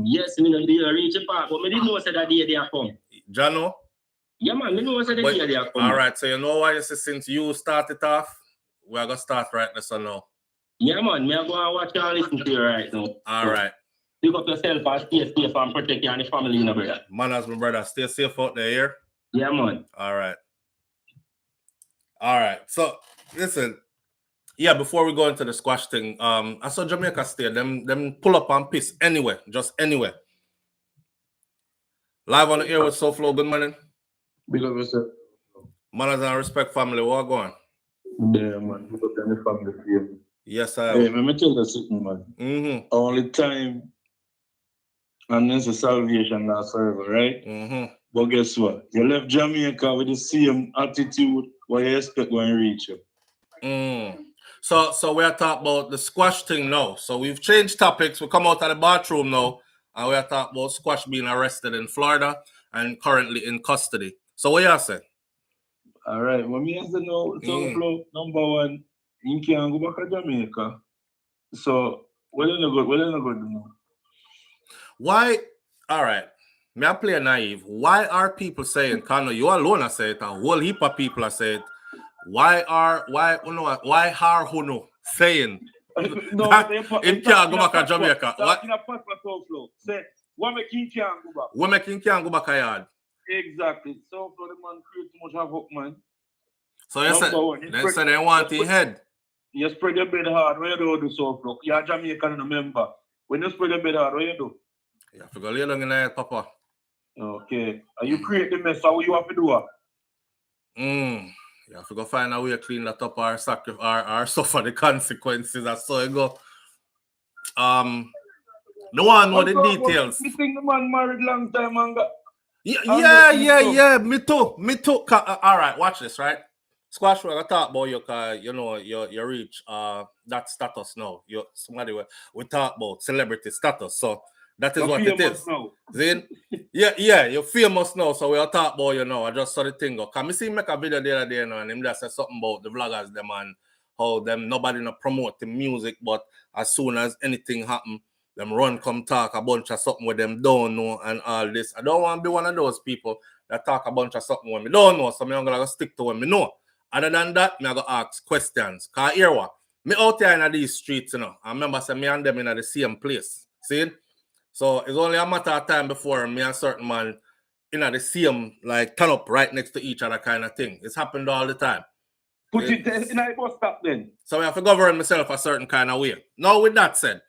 Yes, me know you reach a part, but me didn't know say that day they are come. Jano? Yeah, man, me know say the day they are come. All right, so you know why you say since you started off, we're gonna start right this now. Yeah, man, me are going to watch and listen to you right now. All right. Pick up yourself and stay safe and protect you and the family, you know, brother. Man, as my brother, stay safe out there, here. Yeah, man. All right. So listen, yeah, before we go into the squash thing, I saw Jamaica State, them pull up and piss anywhere, just anywhere. Live on the air with SoFlo, good morning. Big up yourself. Manners and respect family, what going? Yeah, man. Big up the family for you. Yes, sir. Hey, let me tell you something, man. Only time and then the salvation last forever, right? But guess what? You left Jamaica with the same attitude what you expect when you reach you. So we're talking about the squash thing now. So we've changed topics. We come out of the bathroom now, and we're talking about squash being arrested in Florida and currently in custody. So what you say? All right. When me has to know, SoFlo, number one, you can't go back to Jamaica. So what are you going to do? Why? All right. May I play naive? Why are people saying, Kano, you alone are saying it, a whole heap of people are saying it. Why are Huno saying that him can't go back to Jamaica? What? Say, what make him can't go back? What make him can't go back a yard? Exactly. So for the man create too much havoc, man. So you said they want his head. You spread your bed hard. What you do SoFlo? You're a Jamaican member. When you spread your bed hard, what you do? You have to go lay down in the head, Papa. Okay. And you create the mess, so what you have to do? You have to go find a way to clean that up or suffer the consequences. That's so you go. No one know the details. You think the man married long time and got... Yeah. Me too. All right, watch this, right? Squash, we're gonna talk about you reach that status now. You're somebody we talk about celebrity status. So that is what it is. Then, yeah, you're famous now, so we'll talk about you now. I just saw the thing go. Can me see make a video the other day now, and him just said something about the vloggers them and how them nobody not promote the music, but as soon as anything happen, them run come talk a bunch of something with them don't know and all this. I don't want to be one of those people that talk a bunch of something when me don't know, so I'm gonna stick to what me know. Other than that, me I go ask questions. Cause here what? Me out here in these streets, I remember say me and them in the same place. See? So it's only a matter of time before me and certain man in the same, like, turn up right next to each other kind of thing. It's happened all the time. Put it in a bus stop then. So I have to govern myself a certain kind of way. Now, with that said,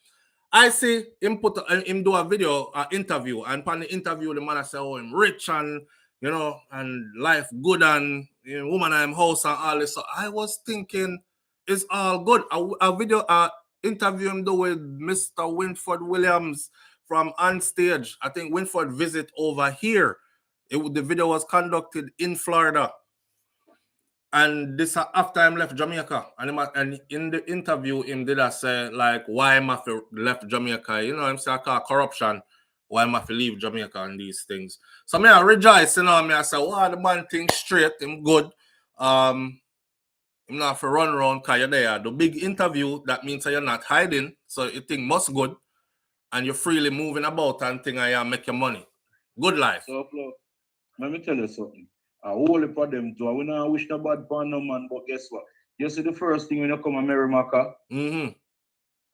I see him do a video, an interview, and upon the interview, the man I say, oh, I'm rich and, and life good and woman I'm house and all this. So I was thinking it's all good. A video, interview him do with Mr. Winford Williams from On Stage. I think Winford visit over here. The video was conducted in Florida. And this after I left Jamaica. And in the interview, him did I say, like, why am I left Jamaica? I'm saying I call corruption. Why am I leave Jamaica and these things? So me I rejoice, me I say, wow, the man thinks straight, him good. I'm not for run around because you're there. The big interview, that means that you're not hiding. So you think must good. And you're freely moving about and think I make your money. Good life. So, let me tell you something. I hold it for them too. I will not wish no bad for no man, but guess what? You see the first thing when you come to Merrimaca,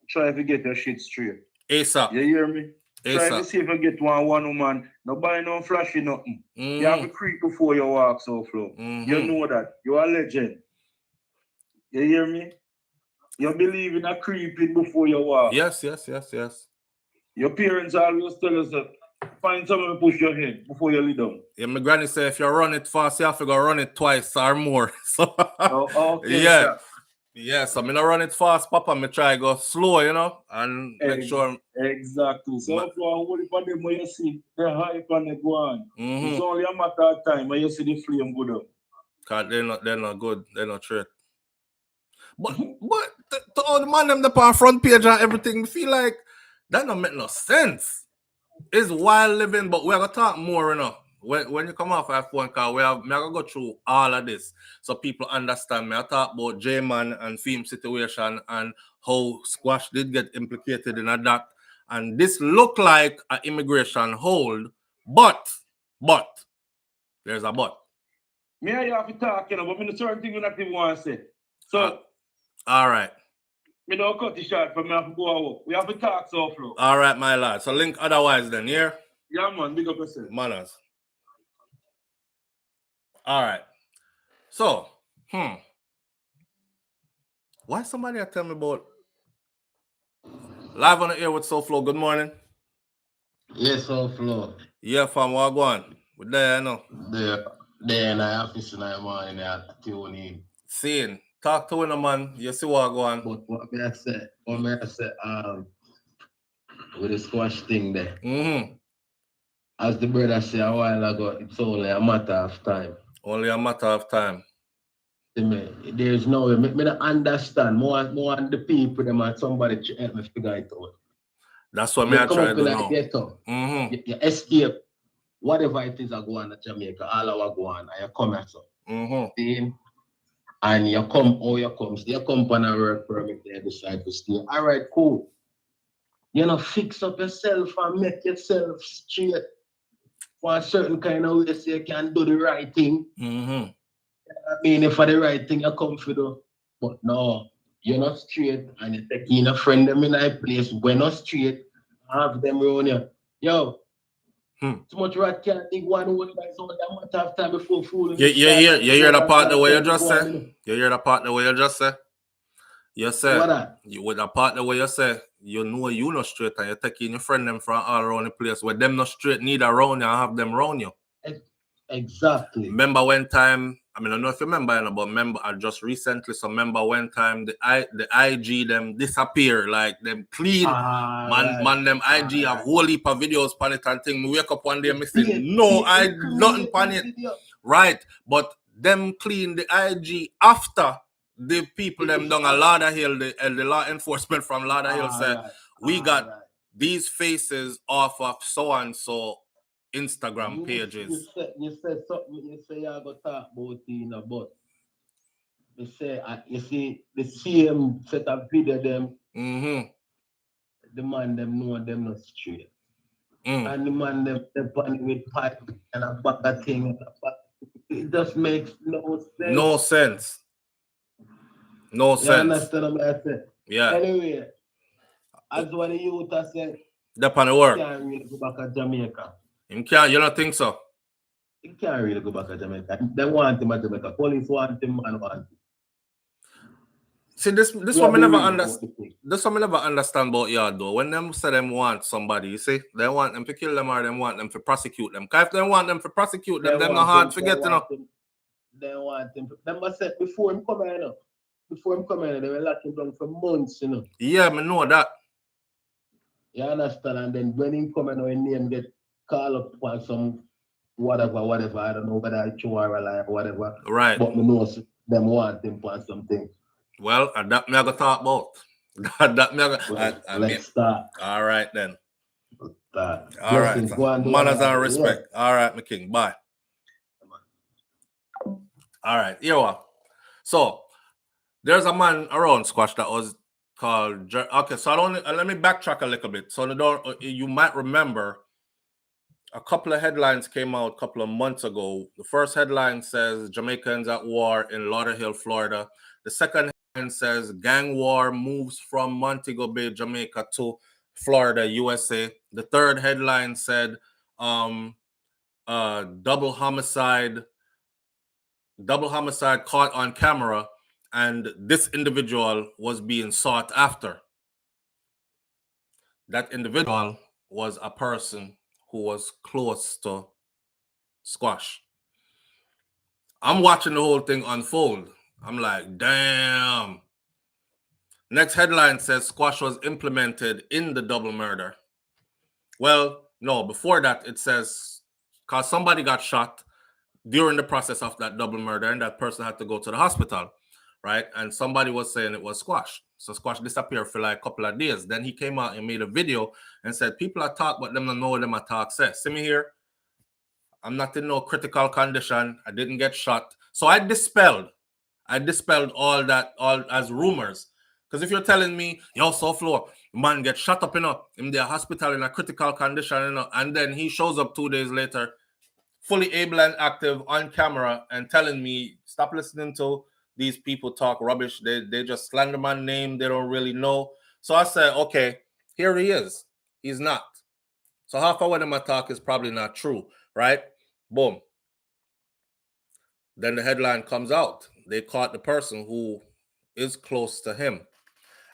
try to get your shit straight. ASAP. You hear me? ASAP. Try to see if you get one woman. No buy no flashy nothing. You have to creep before you walk, SoFlo. You know that. You're a legend. You hear me? You believe in a creeping before you walk. Yes. Your parents always tell us that find someone to push your head before you lay down. Yeah, my granny say if you run it fast, you have to go run it twice or more. So okay, yeah. So I'm gonna run it fast, Papa. Me try go slow, and make sure. Exactly. So if you hold it for them when you see the hype and the go on, it's only a matter of time when you see the flame go down. Cause they're not good. They're not straight. But to all the man them the front page and everything, feel like that don't make no sense. It's wild living, but we're gonna talk more, when you come off our phone call, me gonna go through all of this so people understand me. I talk about J-Man and Theme situation and how Squash did get implicated in that. And this look like an immigration hold, but there's a but. Me and you have to talk, you know, but me the certain thing you not even want to say. So all right. Me don't cut the short for me have to go out. We have to talk so flow. All right, my lad. So link otherwise then, yeah? Yeah, man, big up yourself. Manners. All right. So, why somebody tell me about live on the air with SoFlo? Good morning. Yes, SoFlo. Yeah, fam, what go on? We're there, you know. There in the office in the morning, I have to tune in. Seeing. Talk to him, man. You see what go on. But what may I say, with the Squash thing there. As the brother said a while ago, it's only a matter of time. Only a matter of time. There's no way. Me don't understand. More on the people, them and somebody to help me figure it out. That's what I try to do now. You escape whatever it is that go on in Jamaica, all our go on, and you come here, so. And you come, you come on a work permit, you decide to stay. All right, cool. You know, fix up yourself and make yourself straight for a certain kind of way so you can do the right thing. I mean, if for the right thing, you come for the, but no, you're not straight and you're taking a friend them in a place, we're not straight, have them around you. Yo, too much rat can't think one word by so that much of time before fooling. You hear the part the way you just say? You hear the part the way you just say? You say, with the part the way you say, you know you not straight and you're taking your friend them from all around the place where them not straight need around you and have them around you. Exactly. Remember when time, I mean, I don't know if you remember, but remember, I just recently, so remember when time the IG them disappear, like them clean, man, them IG have whole heap of videos on it and thing. Me wake up one day and me say, no, I nothing on it. Right, but them clean the IG after the people them down at Lauderhill, the law enforcement from Lauderhill said, we got these faces off of so-and-so Instagram pages. You said something, you say you're going to talk about it, but you say, you see, the same set of video them, the man them know them not straight. And the man them funny with pipe and a back of thing. It just makes no sense. No sense. You understand what I say? Yeah. Anyway, as what the youth has said, the pan work. You can't really go back to Jamaica. You don't think so? You can't really go back to Jamaica. They want him at Jamaica. Police want him, man want him. See, this one I never understand. This one I never understand about y'all though. When them say them want somebody, you see, they want them to kill them or they want them to prosecute them. Because if they want them to prosecute them, them not hard to get, you know. They want him. They must say before him come here, Before him come here, they were locking down for months, you know. Yeah, I know that. You understand? And then when he come here, his name get called up on some whatever. I don't know whether it's true or a lie or whatever. Right. But me know them want him for something. Well, that me I gonna talk about. Let's start. All right then. All right. Manners and respect. Yeah. All right, my king. Bye. All right. Here we are. So there's a man around Squash that was called. Okay, so let me backtrack a little bit. So you might remember a couple of headlines came out a couple of months ago. The first headline says Jamaicans at war in Lauderhill, Florida. The second headline says gang war moves from Montego Bay, Jamaica to Florida, USA. The third headline said double homicide caught on camera, and this individual was being sought after. That individual was a person who was close to Squash. I'm watching the whole thing unfold. I'm like, damn. Next headline says Squash was implemented in the double murder. Well, no, before that it says because somebody got shot during the process of that double murder and that person had to go to the hospital, right? And somebody was saying it was Squash. So Squash disappeared for like a couple of days. Then he came out and made a video and said, people are talk, but them don't know what them are talk says. See me here? I'm not in no critical condition. I didn't get shot. So I dispelled all that, all as rumors. Because if you're telling me, yo, so floor, man get shot up, in the hospital in a critical condition, and then he shows up 2 days later, fully able and active on camera and telling me, stop listening to these people talk rubbish. They just slander my name. They don't really know. So I said, okay, here he is. He's not. So half of what I'm talk is probably not true, right? Boom. Then the headline comes out. They caught the person who is close to him.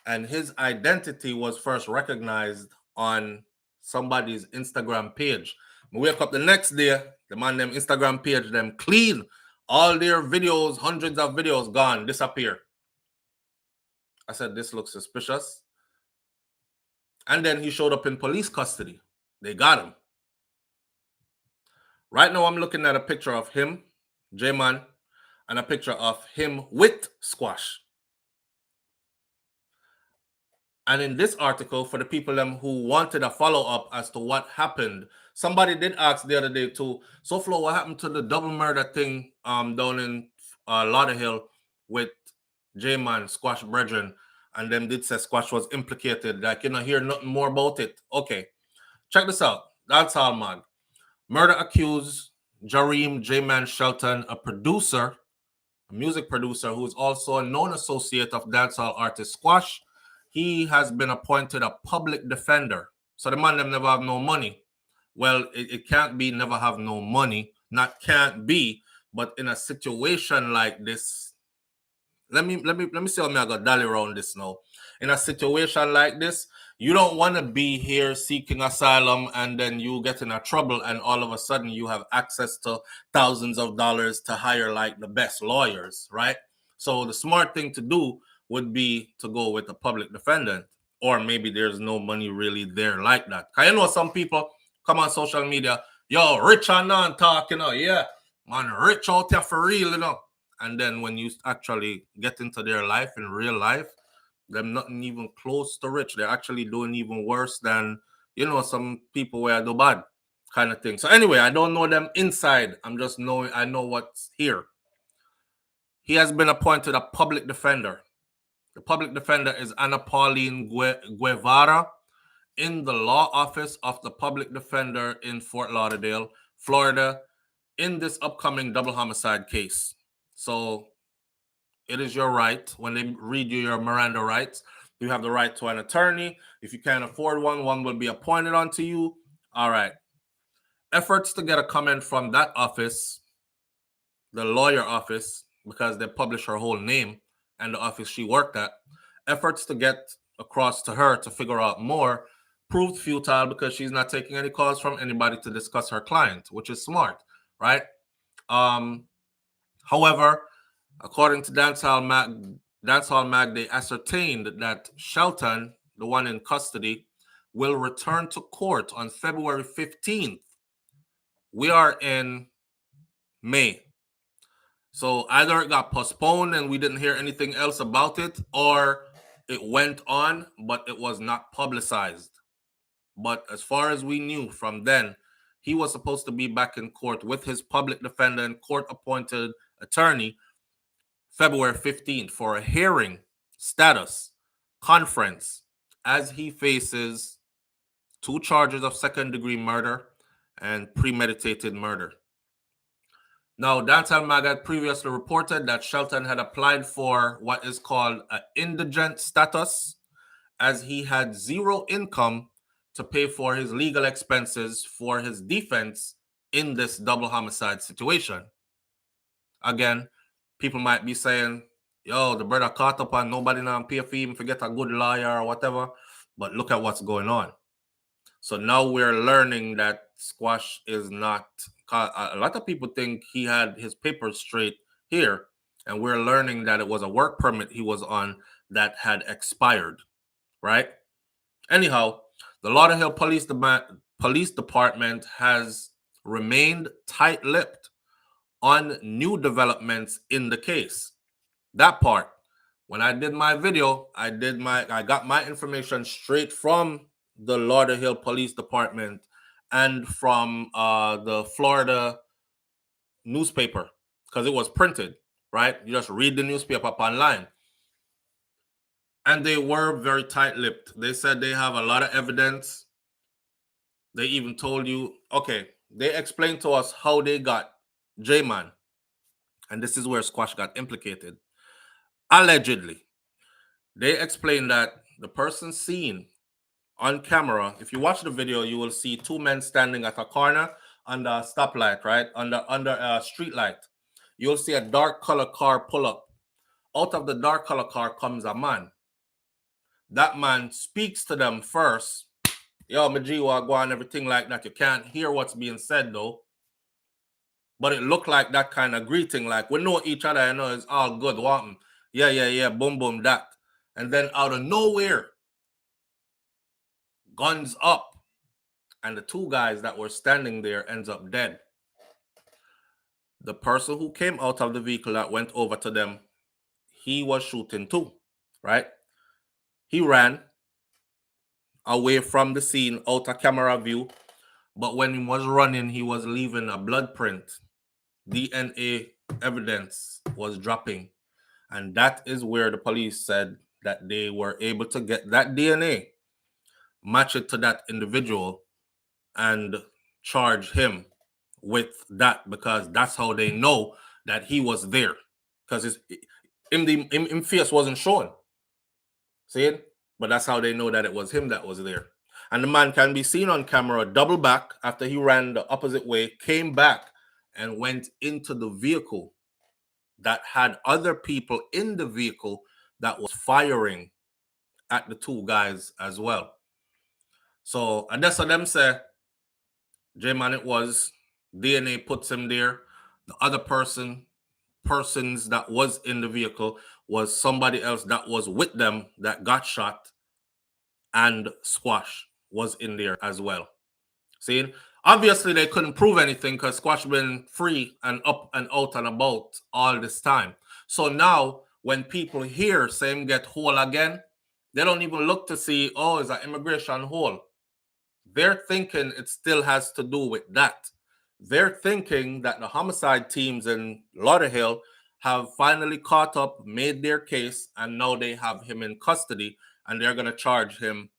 And his identity was first recognized on somebody's Instagram page. We wake up the next day, the man them Instagram page, them clean. All their videos, hundreds of videos gone, disappear. I said, this looks suspicious. And then he showed up in police custody. They got him. Right now, I'm looking at a picture of him, J-Man, and a picture of him with Squash. And in this article, for the people who wanted a follow-up as to what happened, somebody did ask the other day too, so Flo, what happened to the double murder thing down in Lauderhill with J-Man, Squash Brethren, and them did say Squash was implicated. Like, hear nothing more about it. Okay, check this out. Dancehall Mag. Murder accused Jareem J-Man Shelton, a producer, a music producer, who is also a known associate of dancehall artist Squash. He has been appointed a public defender. So the man them never have no money. Well, it can't be never have no money. Not can't be, but in a situation like this, let me see how I got dolly around this now. In a situation like this, you don't want to be here seeking asylum and then you get in a trouble and all of a sudden you have access to thousands of dollars to hire like the best lawyers, right? So the smart thing to do would be to go with a public defendant, or maybe there's no money really there like that. Cause some people come on social media, yo, rich and non talk, yeah, man, rich out there for real, And then when you actually get into their life in real life, them nothing even close to rich. They're actually doing even worse than, some people where do bad kind of thing. So anyway, I don't know them inside. I know what's here. He has been appointed a public defender. The public defender is Ana Pauline Guevara in the law office of the public defender in Fort Lauderdale, Florida, in this upcoming double homicide case. So it is your right, when they read you your Miranda rights, you have the right to an attorney. If you can't afford one will be appointed onto you. All right. Efforts to get a comment from that office, the lawyer office, because they publish her whole name and the office she worked at, efforts to get across to her to figure out more proved futile because she's not taking any calls from anybody to discuss her client, which is smart, right? However, according to Dancehall Mag, they ascertained that Shelton, the one in custody, will return to court on February 15th. We are in May. So either it got postponed and we didn't hear anything else about it, or it went on, but it was not publicized. But as far as we knew from then, he was supposed to be back in court with his public defender and court-appointed attorney February 15th for a hearing status conference as he faces 2 charges of second-degree murder and premeditated murder. Now, Dancehall Mag had previously reported that Shelton had applied for what is called an indigent status, as he had zero income to pay for his legal expenses for his defense in this double homicide situation. Again, people might be saying, yo, the brother caught up and nobody now pay for him, forget a good lawyer or whatever. But look at what's going on. So now we're learning that Squash is not, a lot of people think he had his papers straight here, and we're learning that it was a work permit he was on that had expired, right? Anyhow, the Lauderhill Police Department has remained tight-lipped on new developments in the case. That part, when I did my video, I got my information straight from the Lauderhill Police Department and from the Florida newspaper, because it was printed, right? You just read the newspaper up online. And they were very tight-lipped. They said they have a lot of evidence. They even told you, okay, they explained to us how they got J-Man. And this is where Squash got implicated. Allegedly, they explained that the person seen on camera, if you watch the video, you will see two men standing at a corner under a stoplight, right? Under a street light. You'll see a dark color car pull up. Out of the dark color car comes a man. That man speaks to them first. Yo, Majiwa, go on, everything like that. You can't hear what's being said though. But it looked like that kind of greeting, like we know each other, you know, it's all good. Want yeah, boom, boom, that. And then out of nowhere, guns up. And the two guys that were standing there ends up dead. The person who came out of the vehicle that went over to them, he was shooting too, right? He ran away from the scene, out of camera view. But when he was running, he was leaving a blood print. DNA evidence was dropping. And that is where the police said that they were able to get that DNA, match it to that individual, and charge him with that, because that's how they know that he was there. Because his face wasn't shown. See it? But that's how they know that it was him that was there. And the man can be seen on camera double back after he ran the opposite way, came back and went into the vehicle that had other people in the vehicle that was firing at the two guys as well. So, and that's what them say, J-Man it was, DNA puts him there. The other persons that was in the vehicle was somebody else that was with them that got shot, and Squash was in there as well. See, obviously they couldn't prove anything because Squash been free and up and out and about all this time. So now when people hear same get whole again, they don't even look to see, oh, is an immigration hole. They're thinking it still has to do with that. They're thinking that the homicide teams in Lauderhill have finally caught up, made their case, and now they have him in custody, and they're going to charge him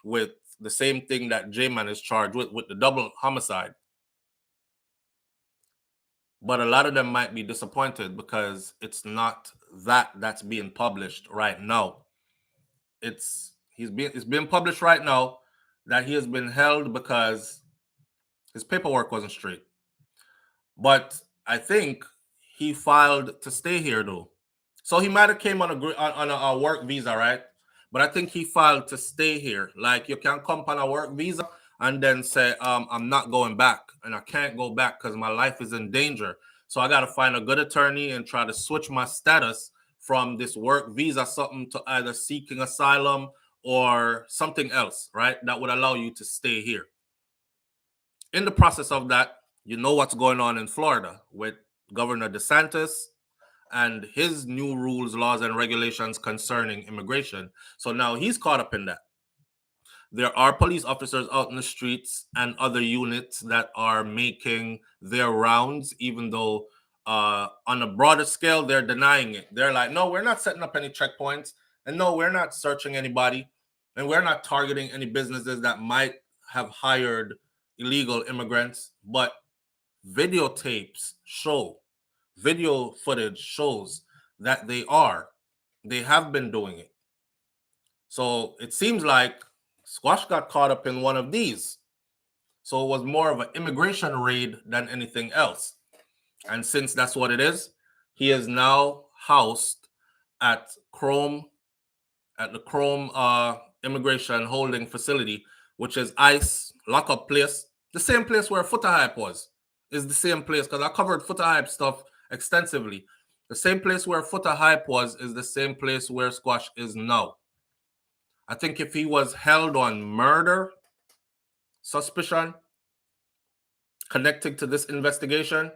with the same thing that J-Man is charged with the double homicide. But a lot of them might be disappointed because it's not that's being published right now. It's being published right now that he has been held because his paperwork wasn't straight. But I think he filed to stay here though. So he might have came on a work visa, right? But I think he filed to stay here. Like you can come on a work visa and then say, I'm not going back and I can't go back because my life is in danger. So I got to find a good attorney and try to switch my status from this work visa something to either seeking asylum or something else, right? That would allow you to stay here. In the process of that, you know what's going on in Florida with Governor DeSantis and his new rules, laws, and regulations concerning immigration. So now he's caught up in that. There are police officers out in the streets and other units that are making their rounds, even though on a broader scale, they're denying it. They're like, no, we're not setting up any checkpoints. And no, we're not searching anybody. And we're not targeting any businesses that might have hired illegal immigrants. But videotapes show, video footage shows that they have been doing it. So it seems like Squash got caught up in one of these. So it was more of an immigration raid than anything else. And since that's what it is, he is now housed at the Chrome immigration holding facility, which is ICE lockup place. The same place where Footer Hype was is the same place, because I covered Footer Hype stuff extensively. The same place where Footer Hype was is the same place where Squash is now. I think if he was held on murder suspicion connected to this investigation,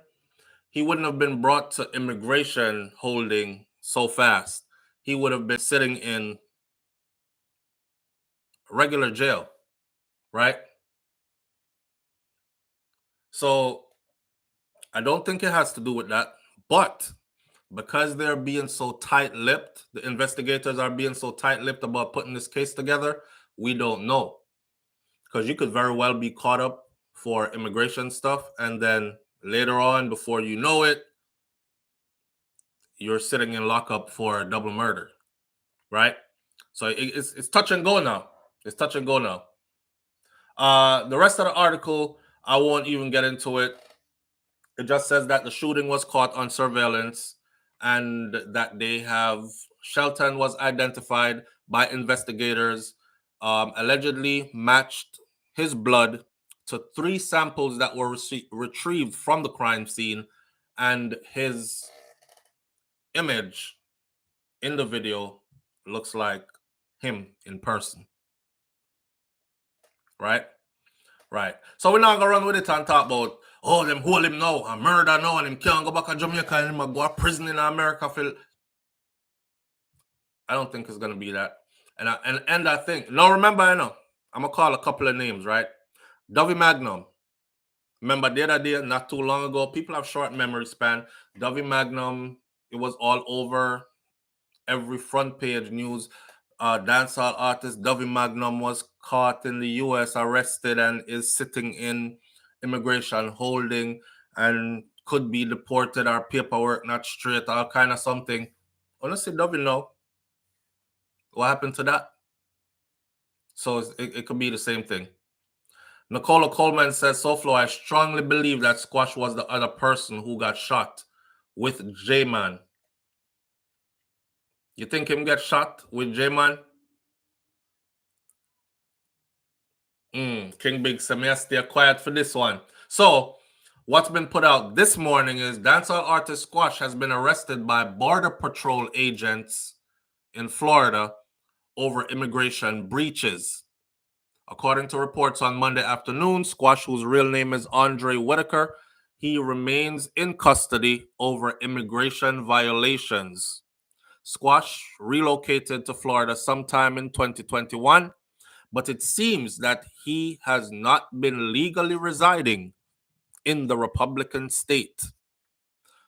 he wouldn't have been brought to immigration holding so fast. He would have been sitting in regular jail, right? So I don't think it has to do with that. But because they're being so tight-lipped, the investigators are being so tight-lipped about putting this case together, we don't know. Because you could very well be caught up for immigration stuff, and then later on, before you know it, you're sitting in lockup for a double murder, right? So it's touch and go now. It's touch and go now. The rest of the article, I won't even get into it. It just says that the shooting was caught on surveillance and that they have Shelton was identified by investigators, allegedly matched his blood to 3 samples that were retrieved from the crime scene, and his image in the video looks like him in person. Right? Right. So we're not going to run with it and talk about, oh, them hold him now, a murder now, and him can't go back to Jamaica and him go to prison in America. I don't think it's going to be that. And I think, now remember, I'm going to call a couple of names, right? Dovey Magnum. Remember the other day, not too long ago, people have short memory span. Dovey Magnum, it was all over every front page news. Dancehall artist Dovey Magnum was caught in the U.S., arrested, and is sitting in immigration holding and could be deported or paperwork not straight, all kind of something. Honestly, Dovey, no. What happened to that? So it could be the same thing. Nicola Coleman says, SoFlo, I strongly believe that Squash was the other person who got shot with J-Man. You think him get shot with J-Man? King Big said, may I stay quiet for this one. So, what's been put out this morning is dancehall artist Squash has been arrested by Border Patrol agents in Florida over immigration breaches. According to reports on Monday afternoon, Squash, whose real name is Andre Whitaker, he remains in custody over immigration violations. Squash relocated to Florida sometime in 2021, but it seems that he has not been legally residing in the Republican state.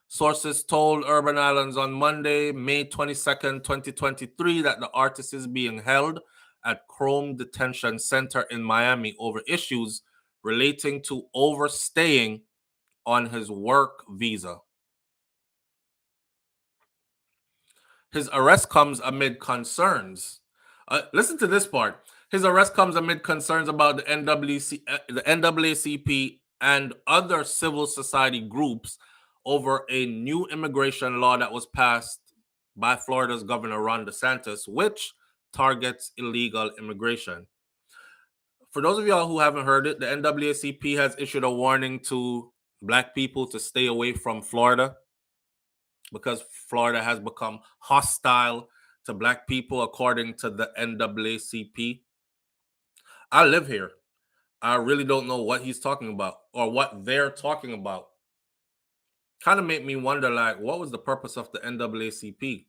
Sources told Urban Islands on Monday, May 22nd, 2023, that the artist is being held at Chrome Detention Center in Miami over issues relating to overstaying on his work visa. His arrest comes amid concerns. Listen to this part. His arrest comes amid concerns about the NAACP and other civil society groups over a new immigration law that was passed by Florida's Governor Ron DeSantis, which targets illegal immigration. For those of y'all who haven't heard it, the NAACP has issued a warning to Black people to stay away from Florida because Florida has become hostile to Black people, according to the NAACP. I live here. I really don't know what he's talking about or what they're talking about. Kind of made me wonder, like, what was the purpose of the NAACP?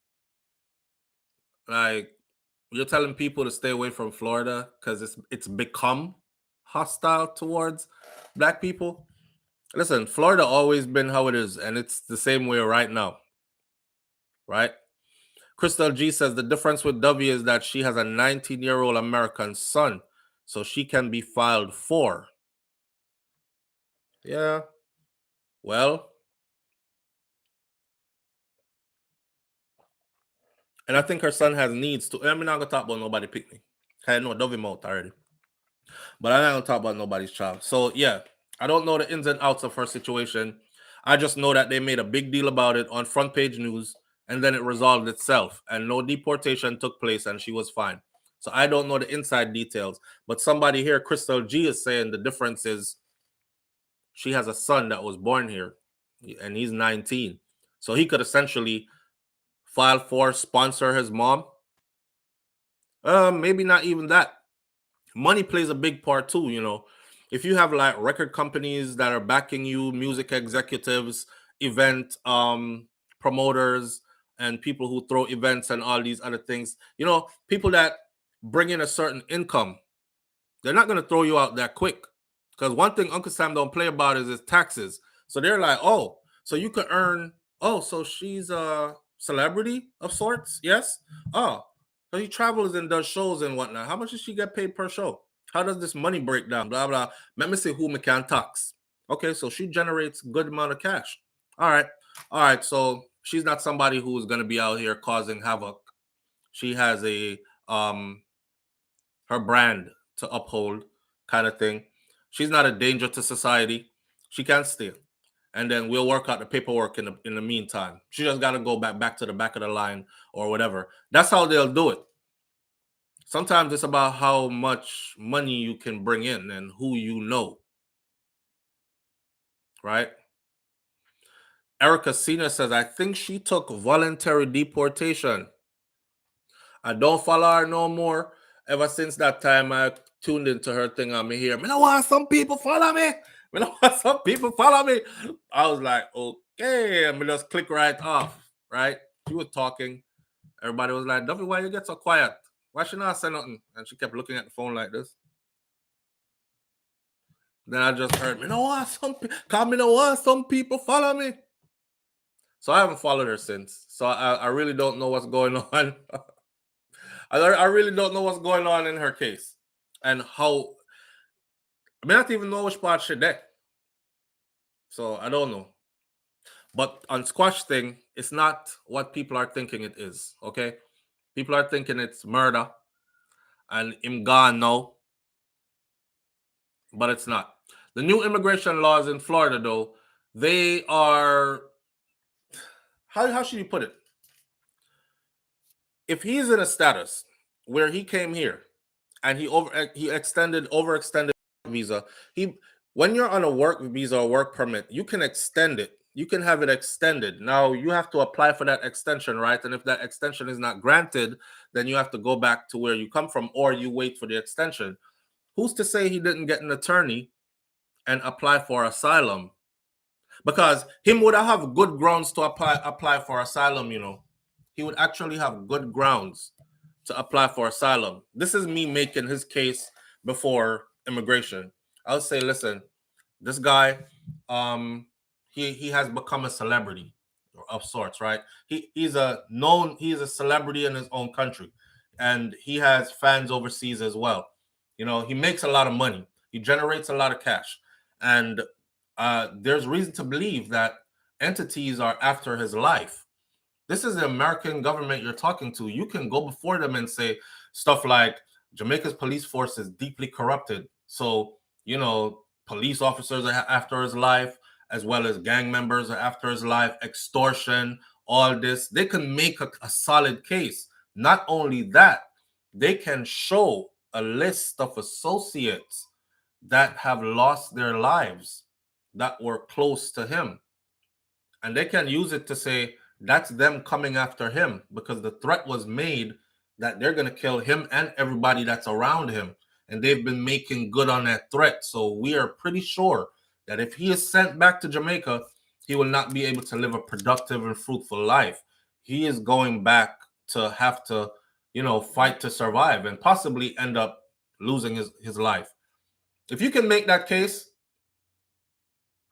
Like, you're telling people to stay away from Florida because it's become hostile towards Black people? Listen, Florida always been how it is, and it's the same way right now. Right? Crystal G says the difference with Dovey is that she has a 19-year-old American son, so she can be filed for. Yeah. Well, and I think her son has needs too. I'm not gonna talk about nobody pick me. I know Dovey mouth already. But I'm not gonna talk about nobody's child. So yeah, I don't know the ins and outs of her situation. I just know that they made a big deal about it on front page news, and then it resolved itself, and no deportation took place, and she was fine. So I don't know the inside details, but somebody here, Crystal G, is saying the difference is she has a son that was born here, and he's 19. So he could essentially file for, sponsor his mom. Maybe not even that. Money plays a big part too, you know. If you have like record companies that are backing you, music executives, event promoters, and people who throw events and all these other things, you know, people that bring in a certain income, they're not going to throw you out that quick. Because one thing Uncle Sam don't play about is his taxes. So they're like, oh, so you could earn, oh, so she's a celebrity of sorts? Yes. Oh, so he travels and does shows and whatnot. How much does she get paid per show? How does this money break down? Blah, blah. Let me see who me can tax. Okay, so she generates good amount of cash. All right. All right. So she's not somebody who is going to be out here causing havoc. She has a her brand to uphold kind of thing. She's not a danger to society. She can steal. And then we'll work out the paperwork in the meantime. She just got to go back to the back of the line or whatever. That's how they'll do it. Sometimes it's about how much money you can bring in and who you know. Right? Erica Senior says, I think she took voluntary deportation. I don't follow her no more. Ever since that time, I tuned into her thing on me here. I don't want some people follow me. I don't want some people follow me. I was like, okay. And we just click right off, right? She was talking. Everybody was like, Duffy, why you get so quiet? Why she not say nothing? And she kept looking at the phone like this. Then I just heard, me don't want some people follow me. So I haven't followed her since. So I really don't know what's going on. I really don't know what's going on in her case and how. I mean, I don't even know which part she did. So I don't know. But on Squash thing, it's not what people are thinking it is. Okay, people are thinking it's murder and him gone now, but it's not. The new immigration laws in Florida, though, they are. How should you put it? If he's in a status where he came here and he overextended visa, when you're on a work visa or work permit, you can extend it. You can have it extended. Now you have to apply for that extension, right? And if that extension is not granted, then you have to go back to where you come from, or you wait for the extension. Who's to say he didn't get an attorney and apply for asylum? Because him would have good grounds to apply for asylum, you know. He would actually have good grounds to apply for asylum. This is me making his case before immigration. I'll say, listen, this guy, he has become a celebrity of sorts, right? He's a celebrity in his own country, and he has fans overseas as well. You know, he makes a lot of money. He generates a lot of cash, and there's reason to believe that entities are after his life. This is the American government you're talking to. You can go before them and say stuff like Jamaica's police force is deeply corrupted. So, you know, police officers are after his life, as well as gang members are after his life, extortion, all this. They can make a solid case. Not only that, they can show a list of associates that have lost their lives that were close to him. And they can use it to say, that's them coming after him, because the threat was made that they're going to kill him and everybody that's around him. And they've been making good on that threat. So we are pretty sure that if he is sent back to Jamaica, he will not be able to live a productive and fruitful life. He is going back to have to, you know, fight to survive and possibly end up losing his life. If you can make that case,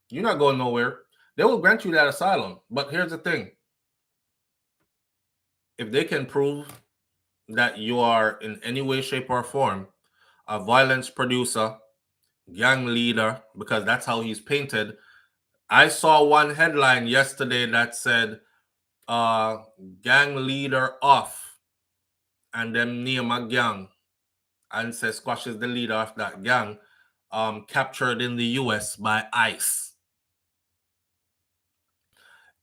you're not going nowhere. They will grant you that asylum. But here's the thing. If they can prove that you are in any way, shape, or form a violence producer, gang leader, because that's how he's painted. I saw one headline yesterday that said, gang leader off, and them name a gang, and says Squash is the leader of that gang, captured in the US by ICE.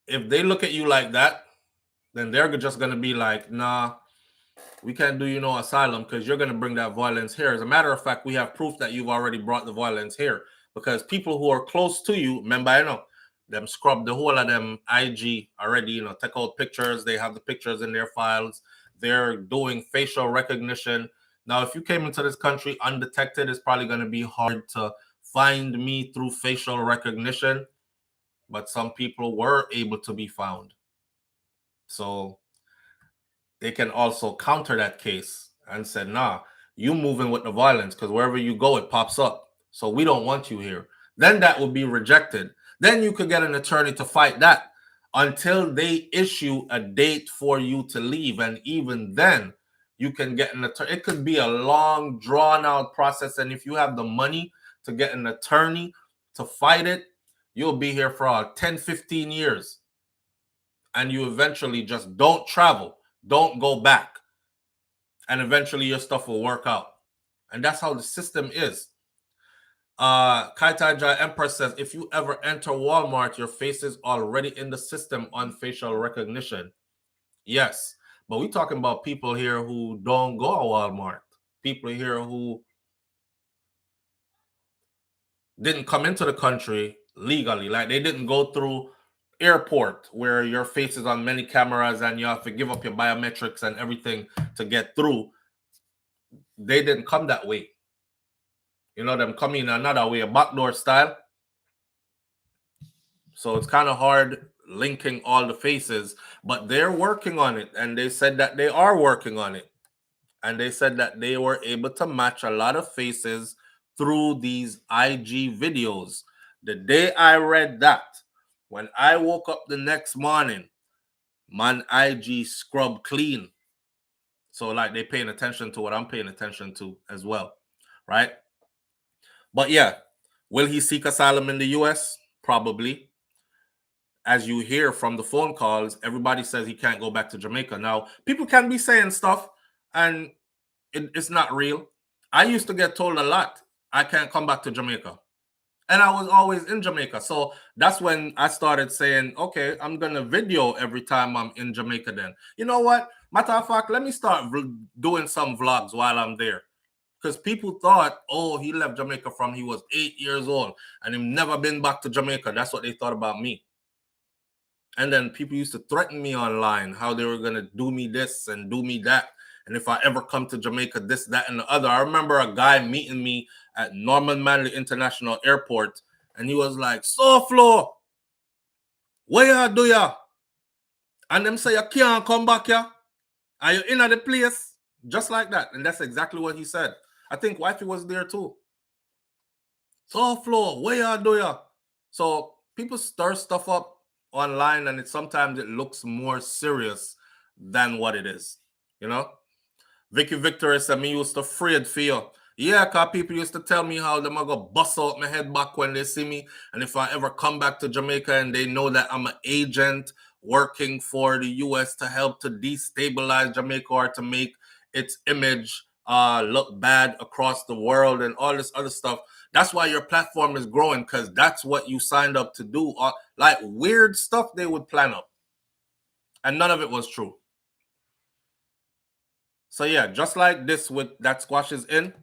If they look at you like that, then they're just going to be like, nah, we can't do you no asylum because you're going to bring that violence here. As a matter of fact, we have proof that you've already brought the violence here, because people who are close to you, remember, I know, them scrub the whole of them IG already, you know, take out pictures. They have the pictures in their files. They're doing facial recognition. Now, if you came into this country undetected, it's probably going to be hard to find me through facial recognition, but some people were able to be found. So they can also counter that case and say, nah, you moving with the violence, because wherever you go, it pops up. So we don't want you here. Then that would be rejected. Then you could get an attorney to fight that until they issue a date for you to leave. And even then, you can get an attorney. It could be a long, drawn-out process. And if you have the money to get an attorney to fight it, you'll be here for 10, 15 years. And you eventually just don't travel. Don't go back. And eventually your stuff will work out. And that's how the system is. Kaitaja Empress says, if you ever enter Walmart, your face is already in the system on facial recognition. Yes. But we're talking about people here who don't go to Walmart. People here who didn't come into the country legally. Like they didn't go through airport where your face is on many cameras and you have to give up your biometrics and everything to get through. They didn't come that way. You know, them coming another way, a backdoor style. So it's kind of hard linking all the faces, but they're working on it. And they said that they are working on it. And they said that they were able to match a lot of faces through these IG videos. The day I read that, when I woke up the next morning, my IG scrub clean. So like they paying attention to what I'm paying attention to as well, right? But yeah, will he seek asylum in the US? Probably. As you hear from the phone calls, everybody says he can't go back to Jamaica. Now, people can be saying stuff and it's not real. I used to get told a lot, I can't come back to Jamaica. And I was always in Jamaica. So that's when I started saying, okay, I'm going to video every time I'm in Jamaica then. You know what? Matter of fact, let me start doing some vlogs while I'm there. Because people thought, oh, he left Jamaica from he was 8 years old and he'd never been back to Jamaica. That's what they thought about me. And then people used to threaten me online, how they were going to do me this and do me that. And if I ever come to Jamaica, this, that, and the other. I remember a guy meeting me at Norman Manley International Airport, and he was like, so Flo, where you do ya? And them say, you can't come back here. Are you in the place? Just like that. And that's exactly what he said. I think Wifey was there too. So Flo, where you do ya? So people stir stuff up online, and sometimes it looks more serious than what it is, you know? Vicky Victor said, me used to afraid for you. Yeah, because people used to tell me how them are going to bust out my head back when they see me. And if I ever come back to Jamaica and they know that I'm an agent working for the U.S. to help to destabilize Jamaica or to make its image look bad across the world and all this other stuff. That's why your platform is growing, because that's what you signed up to do. Like weird stuff they would plan up. And none of it was true. So yeah, just like this with that squash is in,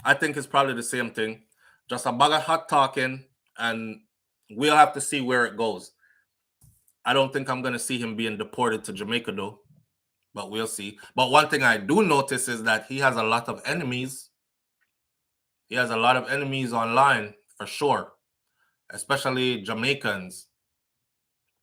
I think it's probably the same thing. Just a bag of hot talking, and we'll have to see where it goes. I don't think I'm going to see him being deported to Jamaica though, but we'll see. But one thing I do notice is that he has a lot of enemies. He has a lot of enemies online for sure, especially Jamaicans.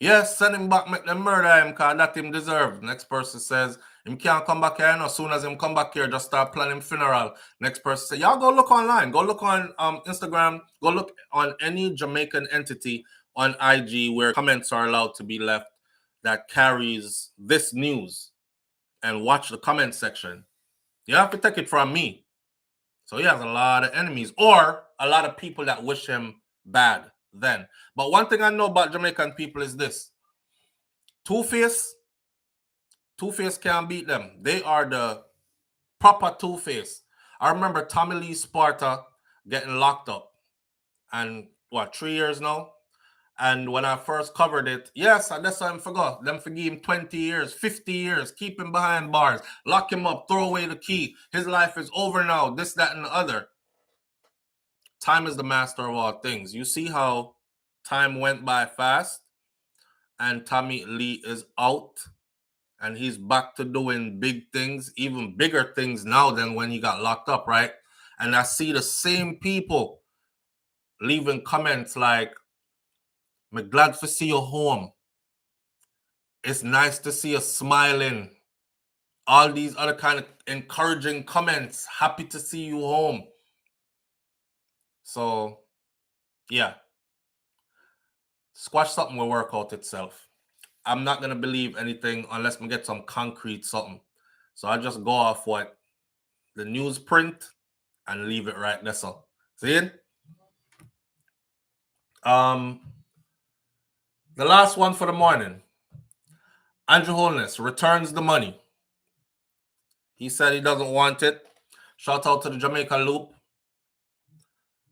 Yes, send him back, make them murder him, because that him deserve. Next person says, him can't come back here, and as soon as him come back here, just start planning funeral. Next person say, y'all go look online. Go look on Instagram. Go look on any Jamaican entity on IG where comments are allowed to be left that carries this news, and watch the comment section. You have to take it from me. So he has a lot of enemies, or a lot of people that wish him bad then. But one thing I know about Jamaican people is this. Two-Face can't beat them. They are the proper Two-Face. I remember Tommy Lee Sparta getting locked up. And what, 3 years now? And when I first covered it, yes, that's what I forgot. Them forgive him 20 years, 50 years, keep him behind bars, lock him up, throw away the key. His life is over now, this, that, and the other. Time is the master of all things. You see how time went by fast, and Tommy Lee is out, and he's back to doing big things, even bigger things now than when he got locked up, right? And I see the same people leaving comments like, I'm glad to see you home. It's nice to see you smiling. All these other kind of encouraging comments. Happy to see you home. So, yeah. Squash something will work out itself. I'm not going to believe anything unless we get some concrete something. So I just go off what the news print and leave it right. That's all. See it? The last one for the morning. Andrew Holness returns the money. He said he doesn't want it. Shout out to the Jamaican Loop.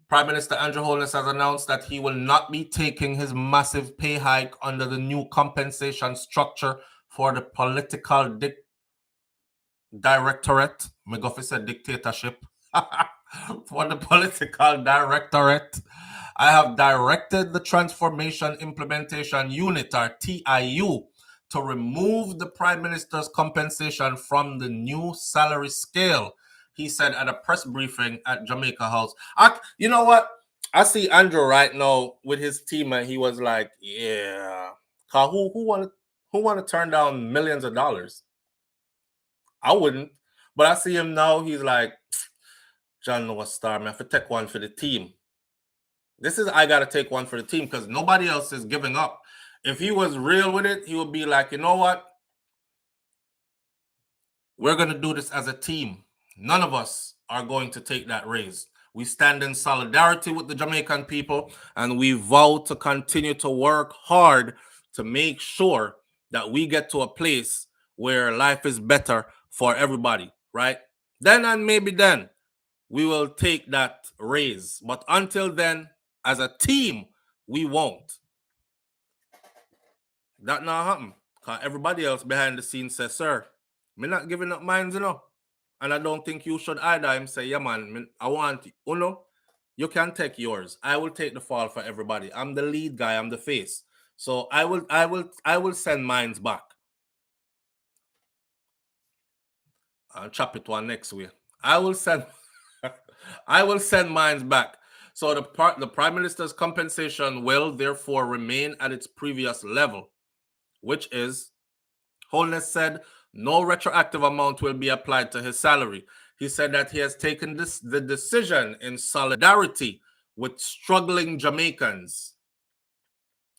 Prime Minister Andrew Holness has announced that he will not be taking his massive pay hike under the new compensation structure for the political directorate. McGuffey said dictatorship. For the political directorate. I have directed the Transformation Implementation Unit, or TIU, to remove the Prime Minister's compensation from the new salary scale, he said at a press briefing at Jamaica House. You know what? I see Andrew right now with his team, and he was like, yeah. Who want to turn down millions of dollars? I wouldn't. But I see him now, he's like, John Noah Star, man, I have to take one for the team. I got to take one for the team because nobody else is giving up. If he was real with it, he would be like, you know what? We're going to do this as a team. None of us are going to take that raise. We stand in solidarity with the Jamaican people, and we vow to continue to work hard to make sure that we get to a place where life is better for everybody, right? Then and maybe then, we will take that raise. But until then, as a team, we won't. That not happen. Because everybody else behind the scenes says, sir, me not giving up mines, you know. And I don't think you should either. Him say, yeah, man, I want, you know, you can take yours. I will take the fall for everybody. I'm the lead guy. I'm the face. So I will send mines back. I'll chop it one next week. I will send mines back. So the Prime Minister's compensation will therefore remain at its previous level, which is, Holness said, no retroactive amount will be applied to his salary. He said that he has taken the decision in solidarity with struggling Jamaicans.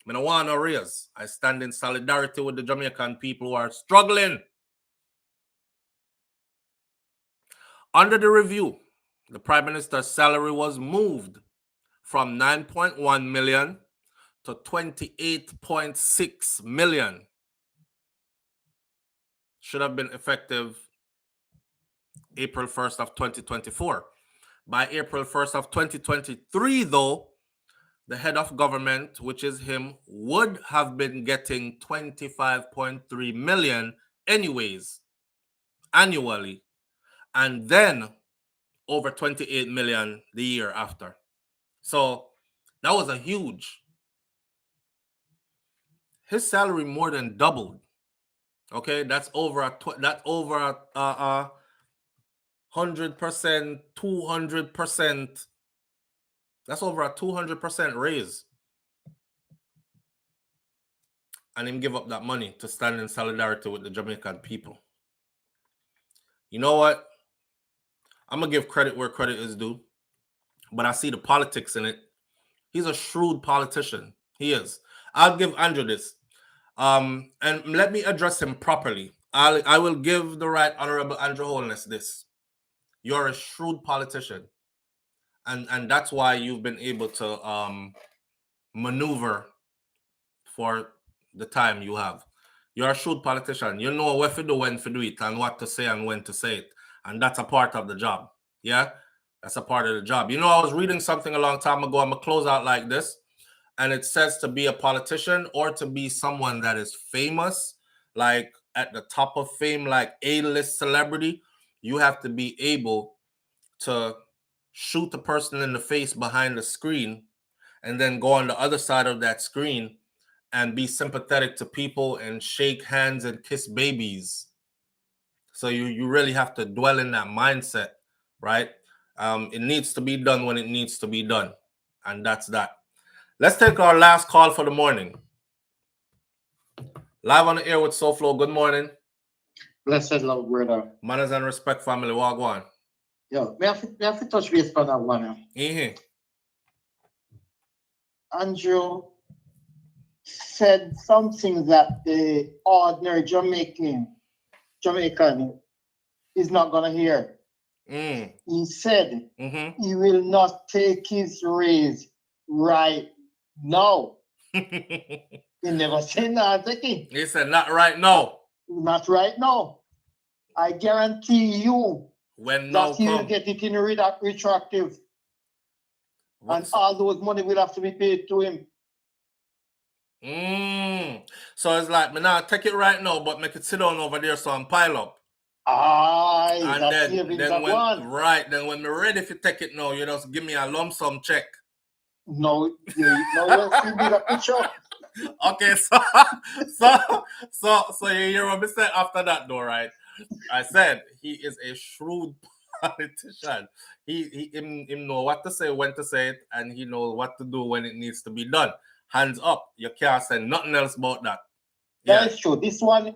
I don't want no raise. I stand in solidarity with the Jamaican people who are struggling. Under the review, the Prime Minister's salary was moved from 9.1 million to 28.6 million. Should have been effective April 1st of 2024. By April 1st of 2023, though, the head of government, which is him, would have been getting 25.3 million anyways, annually, and then over 28 million the year after. So that was a huge. His salary more than doubled. Okay, that's over a 100%, 200%. That's over a 200% raise. And him give up that money to stand in solidarity with the Jamaican people. You know what? I'm going to give credit where credit is due. But I see the politics in it. He's a shrewd politician. He is. I'll give Andrew this. And let me address him properly. I will give the Right Honorable Andrew Holness this. You're a shrewd politician. And that's why you've been able to maneuver for the time you have. You're a shrewd politician. You know what to do, when to do it, and what to say and when to say it. And that's a part of the job. Yeah? That's a part of the job. You know, I was reading something a long time ago. I'm going to close out like this. And it says to be a politician or to be someone that is famous, like at the top of fame, like A-list celebrity, you have to be able to shoot the person in the face behind the screen and then go on the other side of that screen and be sympathetic to people and shake hands and kiss babies. So you really have to dwell in that mindset, right? It needs to be done when it needs to be done. And that's that. Let's take our last call for the morning. Live on the air with SoFlo. Good morning. Blessed love, brother. Manners and respect, family. Walk on. Yo, we have to touch base for that one. Mm-hmm. Andrew said something that the ordinary Jamaican is not gonna hear. He said he will not take his raise right now. He never said that. He said not right now. Not right now. I guarantee you when now that he will get it in retroactive. And all those money will have to be paid to him. So it's like, me now take it right now, but make it sit down over there so I'm pile up. Aye, And that's then when we're ready to take it now, you just give me a lump sum check. No, let's give me the picture. Okay, so you hear what I said after that though, right? I said he is a shrewd politician. He know what to say, when to say it, and he knows what to do when it needs to be done. Hands up. You can't say nothing else about that. Yeah. That's true. This one,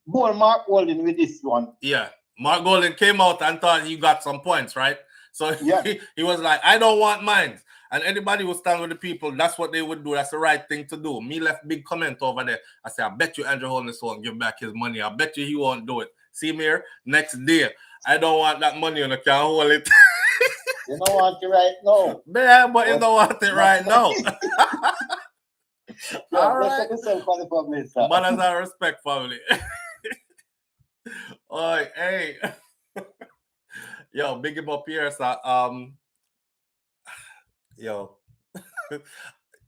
Mark Golden with this one. Yeah. Mark Golden came out and thought he got some points, right? So yeah. he was like, I don't want mine. And anybody who stand with the people, that's what they would do. That's the right thing to do. Me left big comment over there. I said, I bet you Andrew Holness won't give back his money. I bet you he won't do it. See me here? Next day, I don't want that money and I can't hold it. You don't want it right now. Yeah, but you don't want it right now. Yeah, all right. Manners and respect, family. Oi, hey. Yo, big him up here, sir. Yo.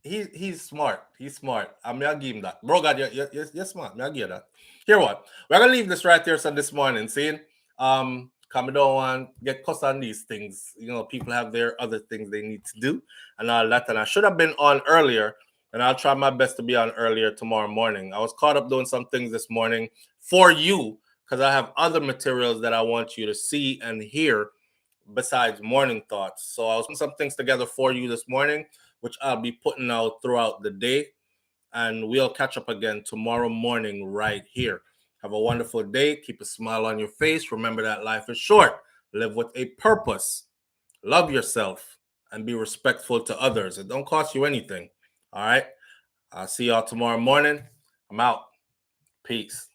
He's smart. He's smart. I'm gonna give him that. Bro, God, you're smart. I'm gonna give you that. Here what? We're gonna leave this right here so this morning. See? Come don't want get cussed on these things. You know, people have their other things they need to do and all that. And I should have been on earlier, and I'll try my best to be on earlier tomorrow morning. I was caught up doing some things this morning for you because I have other materials that I want you to see and hear besides morning thoughts. So I was putting some things together for you this morning, which I'll be putting out throughout the day. And we'll catch up again tomorrow morning right here. Have a wonderful day. Keep a smile on your face. Remember that life is short. Live with a purpose. Love yourself and be respectful to others. It don't cost you anything. All right? I'll see y'all tomorrow morning. I'm out. Peace.